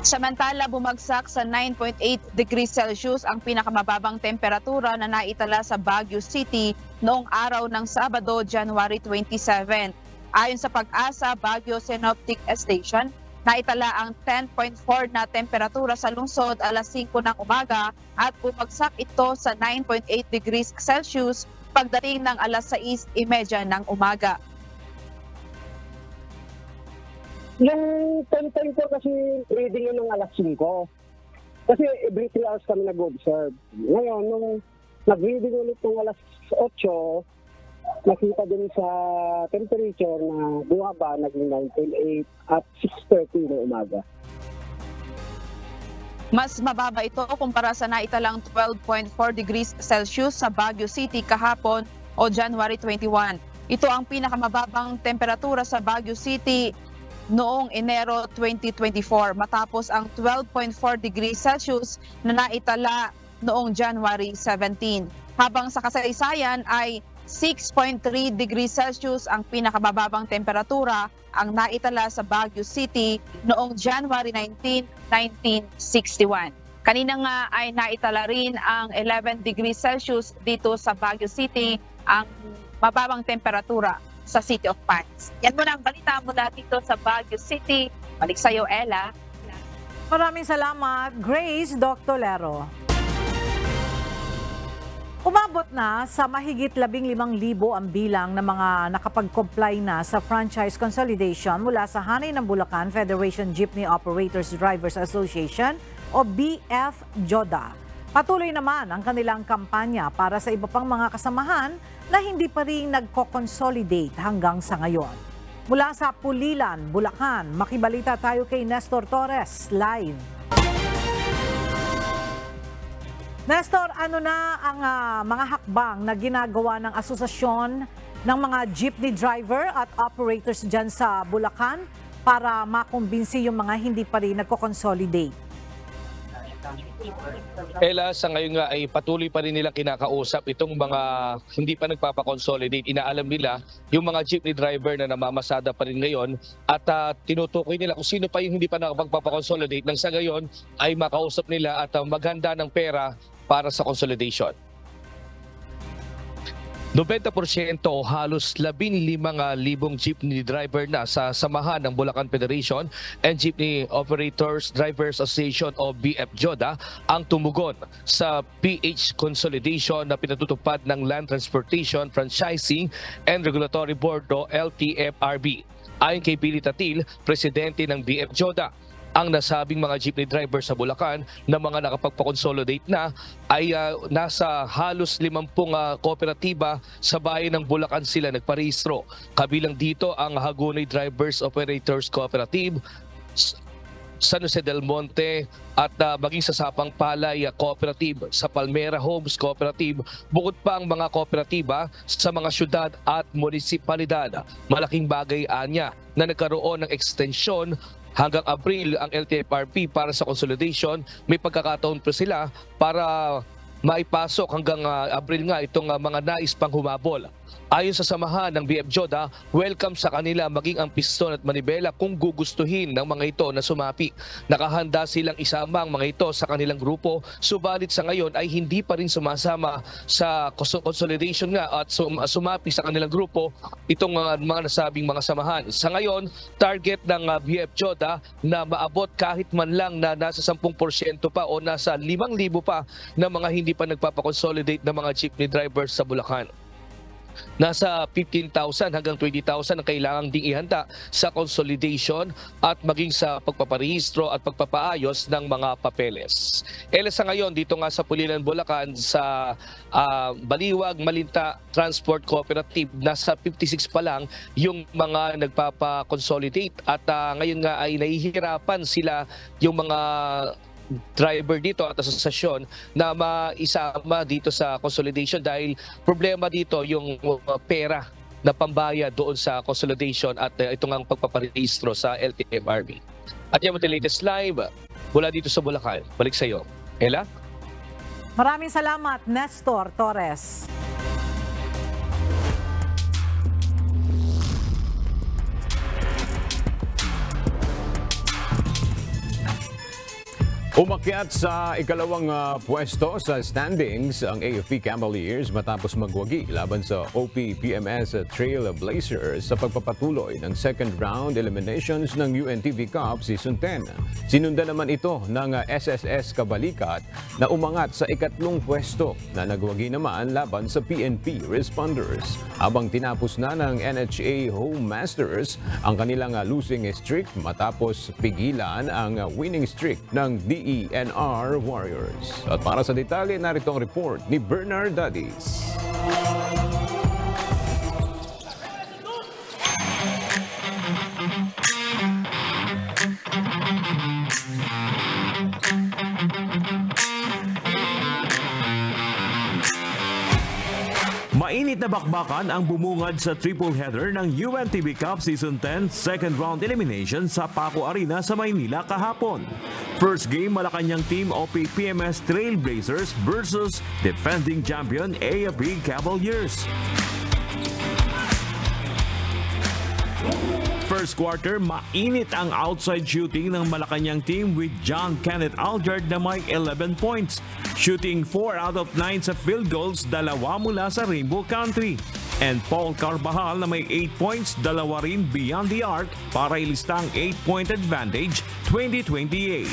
Samantala, bumagsak sa 9.8 degrees Celsius ang pinakamababang temperatura na naitala sa Baguio City noong araw ng Sabado, January 27. Ayon sa Pag-asa Baguio Synoptic Station, naitala ang 10.4 na temperatura sa lungsod alas 5 ng umaga at bumagsak ito sa 9.8 degrees Celsius pagdating ng alas 6:30 ng umaga. Yung temperature kasi reading yun ng alas 5. Kasi every 3 hours kami nag-observe. Ngayon, nung nag-reading ulit ng alas 8, nakita din sa temperature na bumaba, naging 9.8 at 6:30 ng umaga. Mas mababa ito kumpara sa naitalang 12.4 degrees Celsius sa Baguio City kahapon o January 21. Ito ang pinakamababang temperatura sa Baguio City noong Enero 2024 matapos ang 12.4 degrees Celsius na naitala noong January 17. Habang sa kasaysayan ay 6.3 degrees Celsius ang pinakamababang temperatura ang naitala sa Baguio City noong January 19, 1961. Kanina nga ay naitala rin ang 11 degrees Celsius dito sa Baguio City ang mababang temperatura sa City of Pines. Yan muna ang balita mula dito sa Baguio City. Balik sa iyo, Ella. Maraming salamat, Grace Doctolero. Umabot na sa mahigit 15,000 ang bilang ng mga nakapag-comply na sa franchise consolidation mula sa Hanay ng Bulacan Federation Jeepney Operators Drivers Association o BF-JODA. Patuloy naman ang kanilang kampanya para sa iba pang mga kasamahan na hindi pa rin nagko-consolidate hanggang sa ngayon. Mula sa Pulilan, Bulacan, makibalita tayo kay Nestor Torres live. Nestor, ano na ang mga hakbang na ginagawa ng asosasyon ng mga jeepney driver at operators dyan sa Bulacan para makumbinsi yung mga hindi pa rin nagko-consolidate? Ella, sa ngayon nga ay patuloy pa rin nilang kinakausap itong mga hindi pa nagpapakonsolidate. Inaalam nila yung mga jeepney driver na namamasada pa rin ngayon at tinutukoy nila kung sino pa yung hindi pa nakapagpapakonsolidate nang sa gayon ay makausap nila at maghanda ng pera para sa consolidation. 90% o halos 15,000 jeepney driver na sa samahan ng Bulacan Federation and Jeepney Operators Drivers Association o BF-JODA ang tumugon sa PH consolidation na pinatutupad ng Land Transportation Franchising and Regulatory Board o LTFRB. Ayon kay Billy Tatil, presidente ng BF-JODA, ang nasabing mga jeepney driver sa Bulacan na mga nakapagpakonsolidate na ay nasa halos 50 kooperatiba sa bayan ng Bulacan sila nagparehistro. Kabilang dito ang Hagonoy Drivers Operators Cooperative, San Jose del Monte at maging sa Sapang Palay Cooperative, sa Palmera Homes Cooperative, bukod pa ang mga kooperatiba sa mga syudad at munisipalidad. Malaking bagay anya na nagkaroon ng ekstensyon hanggang Abril ang LTFRB para sa consolidation. May pagkakataon pa sila para maipasok hanggang Abril nga itong mga nais pang humabol. Ayon sa samahan ng BF-JODA, welcome sa kanila maging ang piston at manibela kung gugustuhin ng mga ito na sumapi. Nakahanda silang isama ang mga ito sa kanilang grupo, subalit sa ngayon ay hindi pa rin sumasama sa consolidation nga at sumapi sa kanilang grupo itong mga nasabing mga samahan. Sa ngayon, target ng BF-JODA na maabot kahit man lang na nasa 10% pa o nasa 5,000 pa na mga hindi pa nagpapakonsolidate na mga jeepney drivers sa Bulacan. Nasa 15,000 hanggang 20,000 ang kailangang ding ihanda sa consolidation at maging sa pagpaparehistro at pagpapaayos ng mga papeles. Sa ngayon, dito nga sa Pulilan, Bulacan, sa Baliwag, Malinta Transport Cooperative, nasa 56 pa lang yung mga nagpapakonsolidate at ngayon nga ay nahihirapan sila yung mga driver dito at asosasyon na maisama dito sa consolidation dahil problema dito yung pera na pambayad doon sa consolidation at itong ang pagpaparehistro sa LTFRB. At yan mo the latest live mula dito sa Bulacan. Balik sa iyo. Ella? Maraming salamat, Nestor Torres. Umakyat sa ikalawang pwesto sa standings ang AFP Cavaliers matapos magwagi laban sa OP-PMS Trail Blazers sa pagpapatuloy ng second round eliminations ng UNTV Cup Season 10. Sinundan naman ito ng SSS Kabalikat na umangat sa ikatlong pwesto na nagwagi naman laban sa PNP Responders. Habang tinapos na ng NHA Home Masters ang kanilang losing streak matapos pigilan ang winning streak ng DENR Warriors. At para sa detalye, narito ang report ni Bernard Dadis. Mainit na bakbakan ang bumungad sa triple header ng UNTV Cup Season 10 second round elimination sa Paco Arena sa Maynila kahapon. First game, Malacanang team OP-PMS Trailblazers versus defending champion AFP Cavaliers. First quarter, mainit ang outside shooting ng Malacanang team with John Kenneth Aljard na may 11 points. Shooting 4 out of 9 sa field goals, 2 mula sa Rainbow Country. And Paul Carbajal na may 8 points, 2 rin beyond the arc para ilistang 8-point advantage 2028.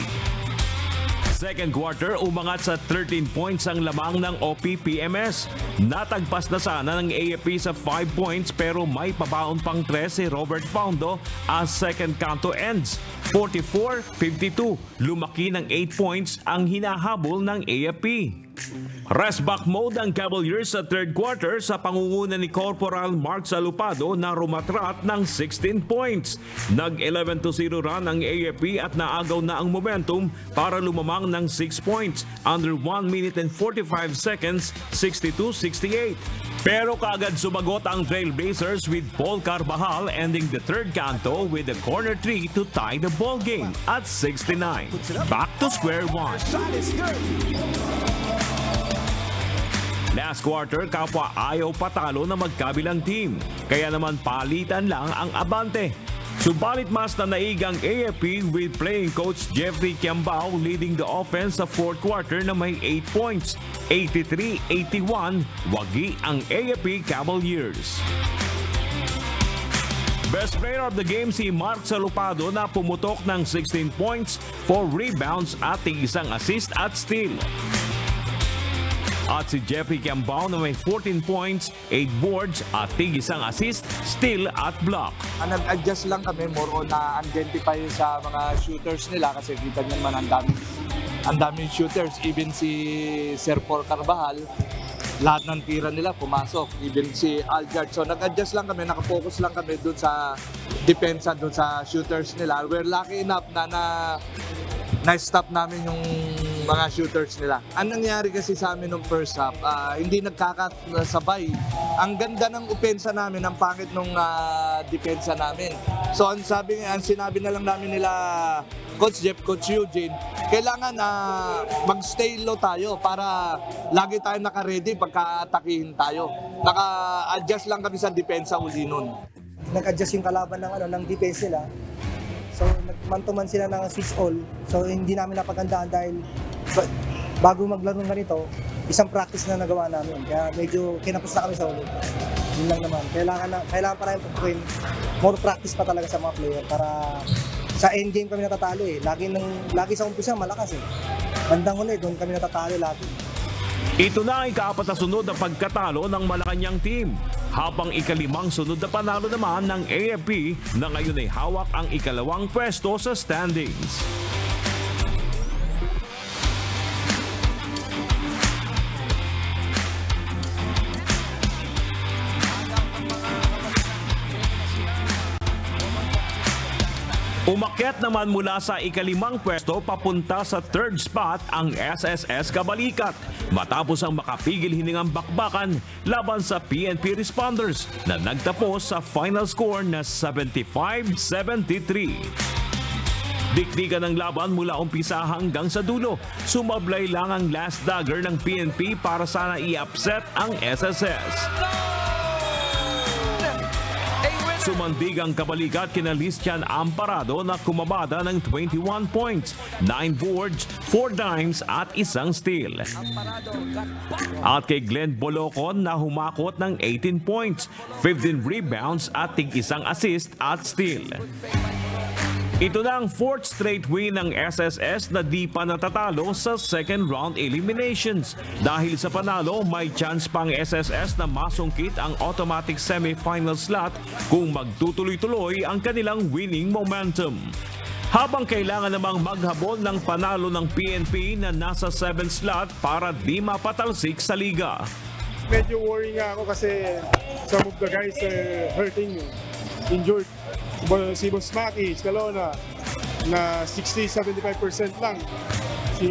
Second quarter, umangat sa 13 points ang lamang ng OP-PMS. Natagpas na sana ng AFP sa 5 points pero may pabaon pang 3 si Robert Faundo as second kanto ends. 44-52, lumaki ng 8 points ang hinahabol ng AFP. Rest back mode ang Cavaliers sa third quarter sa pangunguna ni Corporal Mark Salupado na rumatrat ng 16 points. Nag-11-0 run ang AFP at naagaw na ang momentum para lumamang ng 6 points under 1 minute and 45 seconds, 62-68. Pero kaagad sumagot ang Trailblazers with Paul Carvajal ending the third canto with a corner three to tie the ball game at 69. Back to square one. Last quarter, kapwa ayaw patalo na magkabilang team. Kaya naman palitan lang ang abante. Subalit mas nanaig ang AFP with playing coach Jeffrey Kiambao leading the offense sa fourth quarter na may 8 points. 83-81, wagi ang AFP Cavaliers. Best player of the game si Mark Salupado na pumutok ng 16 points, 4 rebounds at isang assist at steal. At si Jeffrey Kiambao na may 14 points, 8 boards at isang assist, steal at block. Nag-adjust lang kami more on na-identify sa mga shooters nila kasi kita nyo naman ang daming shooters. Even si Sir Paul Carvajal, lahat ng tira nila pumasok. Even si Aljard. So nag-adjust lang kami, nakafocus lang kami dun sa depensa, dun sa shooters nila. We're lucky enough na stop namin yung mga shooters nila. Ang nangyari kasi sa amin nung first half, hindi nagkakasabay. Ang ganda ng opensa namin, ang pangit nung depensa namin. So ang sinabi na lang namin nila Coach Jeff, Coach Eugene, kailangan mag-stay low tayo para lagi tayo naka-ready pagka-atakihin tayo. Naka-adjust lang kami sa depensa uli nun. Nag-adjust yung kalaban ng defense nila. So, nagman-to-man sila ng switch all. So, hindi namin napagandaan dahil bago maglaro ng ganito, isang practice na nagawa namin. Kaya medyo kinapos na kami sa ulit. Yun lang naman. Kailangan pa rin pupukin. More practice pa talaga sa mga player para sa endgame kami natatalo eh. Lagi sa umpisa malakas eh. Bandang huli, doon kami natatalo lagi. Ito na ang ika-4 na sunod na pagkatalo ng Malacanang team. Habang ika-5 sunod na panalo naman ng AFP na ngayon ay hawak ang ika-2 pwesto sa standings. Umakyat naman mula sa ika-5 pwesto papunta sa third spot ang SSS Kabalikat matapos ang makapigil hiningang bakbakan laban sa PNP Responders na nagtapos sa final score na 75-73. Dikdikan ng laban mula umpisa hanggang sa dulo. Sumablay lang ang last dagger ng PNP para sana i-upset ang SSS. Sumandig ang Kabalikat kina Listian Amparado na kumabada ng 21 points, 9 boards, 4 dimes at isang steal. At kay Glenn Bolocon na humakot ng 18 points, 15 rebounds at isang assist at steal. Ito na ang 4th straight win ng SSS na di pa natatalo sa second round eliminations. Dahil sa panalo, may chance pang SSS na masungkit ang automatic semi-final slot kung magtutuloy-tuloy ang kanilang winning momentum. Habang kailangan namang maghabol ng panalo ng PNP na nasa 7th slot para di mapatalsik sa liga. Medyo worry nga ako kasi some of the guys are hurting, injured. Si Boss Maki, Scalona, na 60-75% lang. Si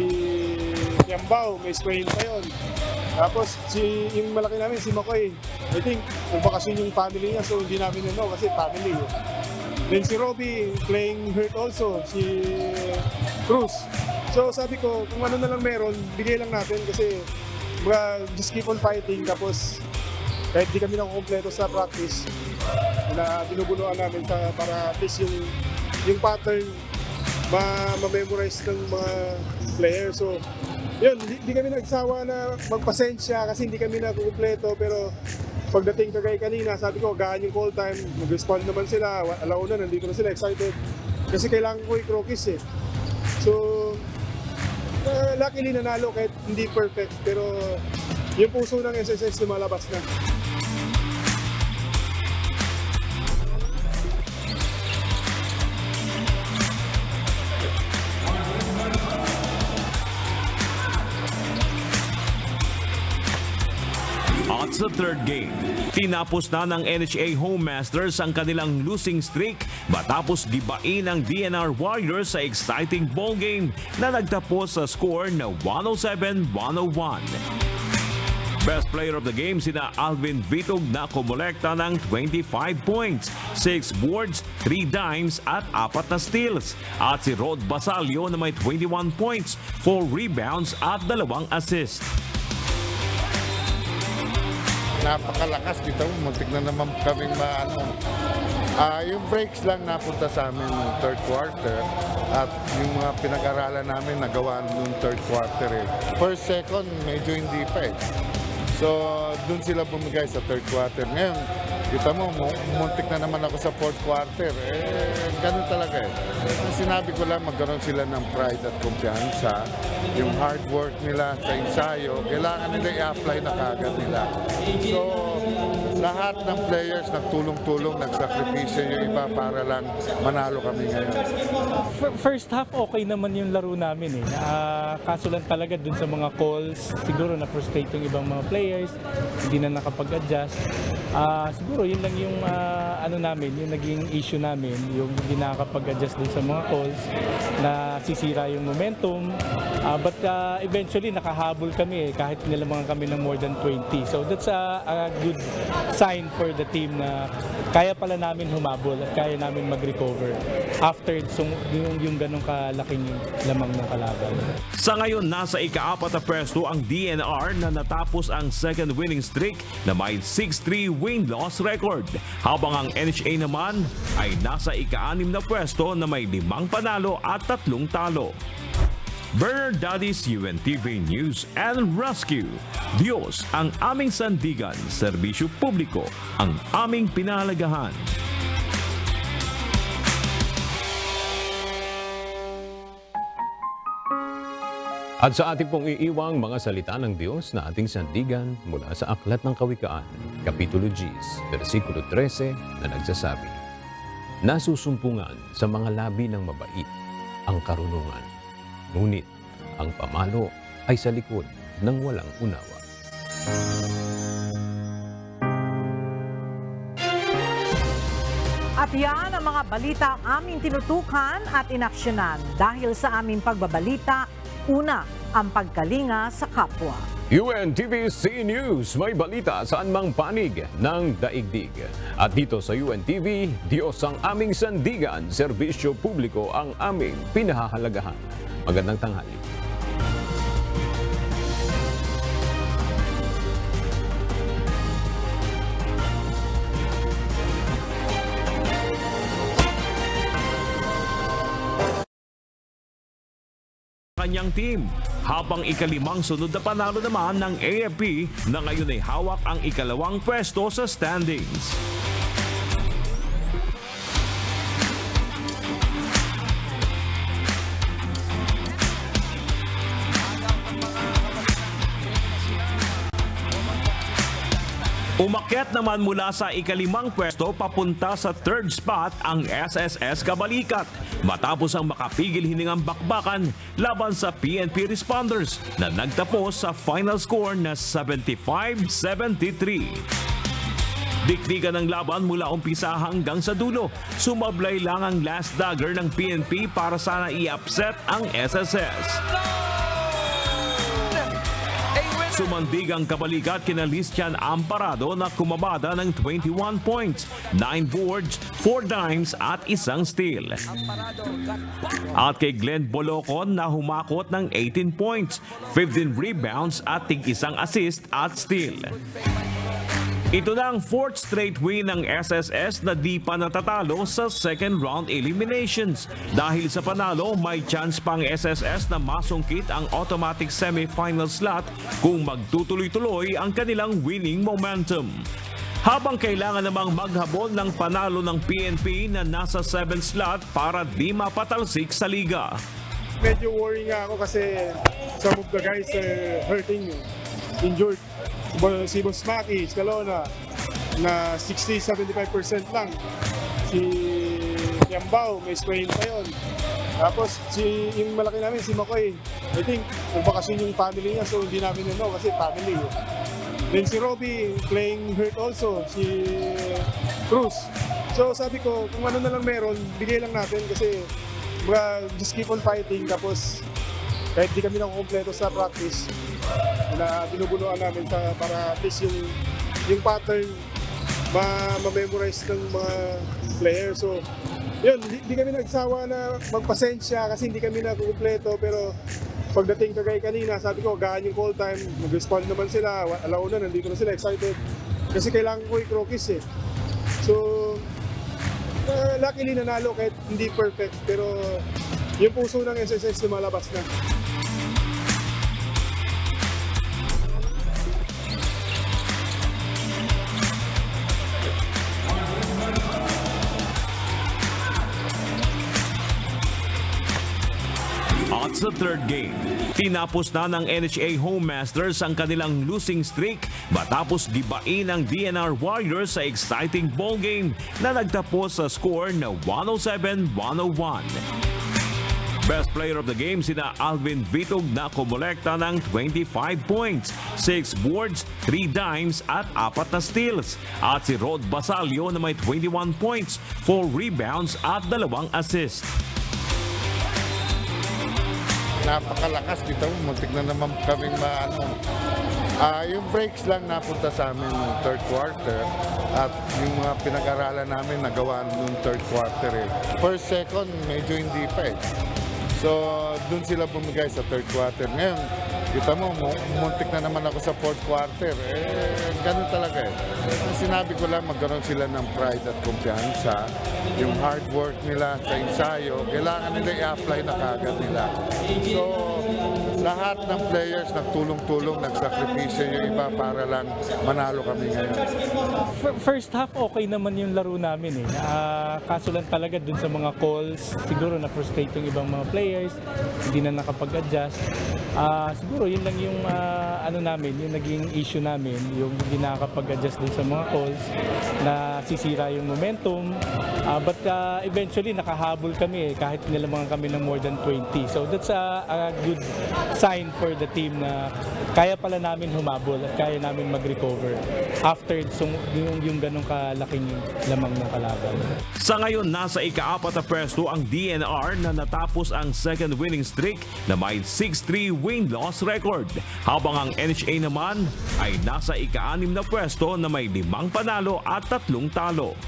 Kiambao, may sprain pa yun. Tapos yung malaki namin, si Makoy, I think, nagbakasyon yung family niya, so hindi namin kasi family. Then si Robbie, playing hurt also, si Cruz. So sabi ko, kung ano na lang meron, bigay lang natin kasi just keep on fighting. Tapos kahit di kami nakukompleto sa practice, na binubunuan namin para at least yung pattern ma-memorize ng mga players. So, yun, hindi kami nagsawa na magpasensya kasi hindi kami nakukumpleto. Pero pagdating kagay kanina, sabi ko, gaan yung call time, mag-respond naman sila, alauna, nandito na sila, excited. Kasi kailangan ko i-crokis eh. So, luckily nanalo kahit hindi perfect, pero yung puso ng SSS lumalabas na. At sa third game, tinapos na ng NHA Home Masters ang kanilang losing streak matapos gibain ng DNR Warriors sa exciting ball game na nagtapos sa score na 107-101. Best player of the game sina Alvin Vitog na kumolekta ng 25 points, 6 boards, 3 dimes at 4 na steals. At si Rod Basalio na may 21 points, 4 rebounds at 2 assists. Napakalakas dito, muntik na naman kaming yung breaks lang napunta sa amin ng third quarter at yung mga pinag-aralan namin nagawa ng third quarter eh. First, second, medyo hindi pa eh. So, dun sila bumigay sa third quarter. Ngayon, kita mo, muntik na naman ako sa fourth quarter. Ganun talaga eh. Sinabi ko lang, magkaroon sila ng pride at kumpiyansa. Yung hard work nila sa ensayo, kailangan nila i-apply na kagad nila. So, lahat ng players nagtulong-tulong, nagsakripisyo yung iba para lang manalo kami ngayon. First half, okay naman yung laro namin eh. Kaso lang talaga dun sa mga calls, siguro na-frustrate yung ibang mga players, hindi na nakapag-adjust. Siguro yun lang yung yung naging issue namin, yung hindi nakakapag-adjust dun sa mga calls, na sisira yung momentum. But eventually nakahabol kami kahit nilamang kami ng more than 20. So that's a good sign for the team na kaya pala namin humabol at kaya namin mag-recover after yung ganong kalaking lamang ng kalaban. Sa ngayon, nasa ika-4 na pwesto ang DNR na natapos ang second winning streak na may 6-3 win-loss record. Habang ang NHA naman ay nasa ika-6 na pwesto na may 5 panalo at 3 talo. Bernard Dadis, UNTV News and Rescue. Diyos ang aming sandigan, serbisyo publiko ang aming pinahalagahan. At sa ating pong iiwang mga salita ng Diyos na ating sandigan mula sa Aklat ng Kawikaan, Kapitulo 10, versikulo 13 na nagsasabi, nasusumpungan sa mga labi ng mabait ang karunungan, ngunit ang pamalo ay sa likod ng walang unawa. At yan ang mga balita ang aming tinutukan at inaksyonan. Dahil sa aming pagbabalita, una, ang pagkalinga sa kapwa. UNTV-C News, may balita saan mang panig ng daigdig. At dito sa UNTV, Diyos ang aming sandigan, serbisyo publiko ang aming pinahahalagahan. Magandang tanghali. Kanyang team, habang ika-5 sunod na panalo naman ng AFP na ngayon ay hawak ang ika-2 pwesto sa standings. Umakyat naman mula sa ika-5 pwesto papunta sa 3rd spot ang SSS Kabalikat matapos ang makapigil hiningang bakbakan laban sa PNP Responders na nagtapos sa final score na 75-73. Dikdikan ng laban mula umpisa hanggang sa dulo. Sumablay lang ang last dagger ng PNP para sana i-upset ang SSS. Sumandig ang Kabalikat kina Listian Amparado na kumabada ng 21 points, 9 boards, 4 dimes at 1 steal. At kay Glenn Bolocon na humakot ng 18 points, 15 rebounds at tig-1 assist at steal. Ito na ang 4th straight win ng SSS na di pa natatalo sa second round eliminations. Dahil sa panalo, may chance pang SSS na masungkit ang automatic semi-final slot kung magtutuloy-tuloy ang kanilang winning momentum. Habang kailangan namang maghabol ng panalo ng PNP na nasa 7th slot para di mapatalsik sa liga. Medyo worry nga ako kasi some of the guys are hurting, injured. Si Boss Maki, Scalona, na 60-75% lang. Si Yambao, may sprain pa yun. Tapos yung malaki namin, si Makoy, I think, bakasyon yung family niya, so hindi namin know kasi family. Then si Robbie, playing hurt also, si Cruz. So sabi ko, kung ano na lang meron, bigay lang natin kasi just keep on fighting. Tapos kahit di kami nakukompleto sa practice, binubunuan namin para at least yung pattern ma-memorize ng mga players. So, yun, hindi kami nagsawa na magpasensya kasi hindi kami nakukumpleto, pero pagdating kagaya kanina, sabi ko, gaan yung call time, mag-respond naman sila, alauna, nandito na sila, excited. Kasi kailangan ko i-crokis eh. So, luckily nanalo kahit hindi perfect, pero yung puso ng SSS lumalabas na. At sa third game, tinapos na ng NHA Home Masters ang kanilang losing streak matapos gibain ang DNR Warriors sa exciting ball game na nagtapos sa score na 107-101. Best player of the game sina Alvin Vitog na kumolekta ng 25 points, 6 boards, 3 dimes at 4 na steals. At si Rod Basalio na may 21 points, 4 rebounds at 2 assists. Napakalakas dito, muntik na naman kaming yung breaks lang napunta sa amin ng third quarter at yung mga pinag-aralan namin nagawa nung third quarter eh. First, second, medyo hindi pa eh. So, dun sila bumigay sa third quarter. Ngayon, kita mo, muntik na naman ako sa fourth quarter. Ganun talaga eh. Sinabi ko lang, magkaroon sila ng pride at kumpiyansa. Yung hard work nila sa ensayo, kailangan nila i-apply na kagad nila. So, lahat ng players nagtulong-tulong, nagsakripisyo yung iba para lang manalo kami ngayon. First half, okay naman yung laro namin eh. Kaso lang talaga dun sa mga calls, siguro na-frustrate yung ibang mga players, hindi na nakapag-adjust. Siguro yun lang yung yung naging issue namin, yung hindi nakakapag-adjust dun sa mga calls, na sisira yung momentum. But eventually nakahabol kami kahit nilamangan kami ng more than 20. So that's a good sign for the team na kaya pala namin humabol at kaya namin mag-recover after yung ganong kalaking lamang ng kalaban. Sa ngayon, nasa ika-4 na pwesto ang DNR na natapos ang second winning streak na may 6-3 win-loss record. Habang ang NHA naman ay nasa ika-6 na pwesto na may 5 panalo at 3 talo.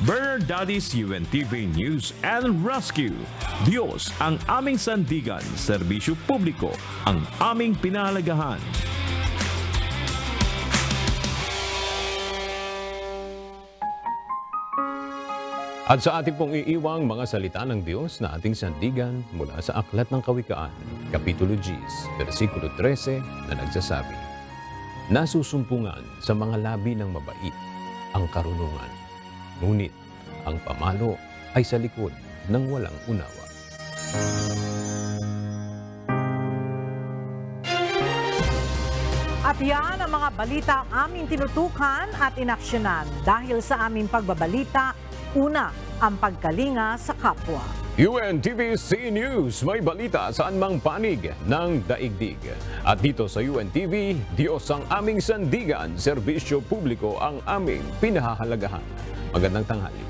Bernard Dadis, UNTV News and Rescue. Diyos ang aming sandigan, serbisyo publiko ang aming pinahalagahan. At sa ating pong iiwang mga salita ng Diyos na ating sandigan mula sa Aklat ng Kawikaan, Kapitulo 10, versikulo 13 na nagsasabi, nasusumpungan sa mga labi ng mabait ang karunungan, ngunit ang pamalo ay sa likod ng walang unawa. At yan ang mga balita aming tinutukan at inaksyonan dahil sa aming pagbabalita, una, ang pagkalinga sa kapwa. UNTV-C News, may balita saan mang panig ng daigdig. At dito sa UNTV, Diyos ang aming sandigan, serbisyo publiko ang aming pinahahalagahan. Magandang tanghali.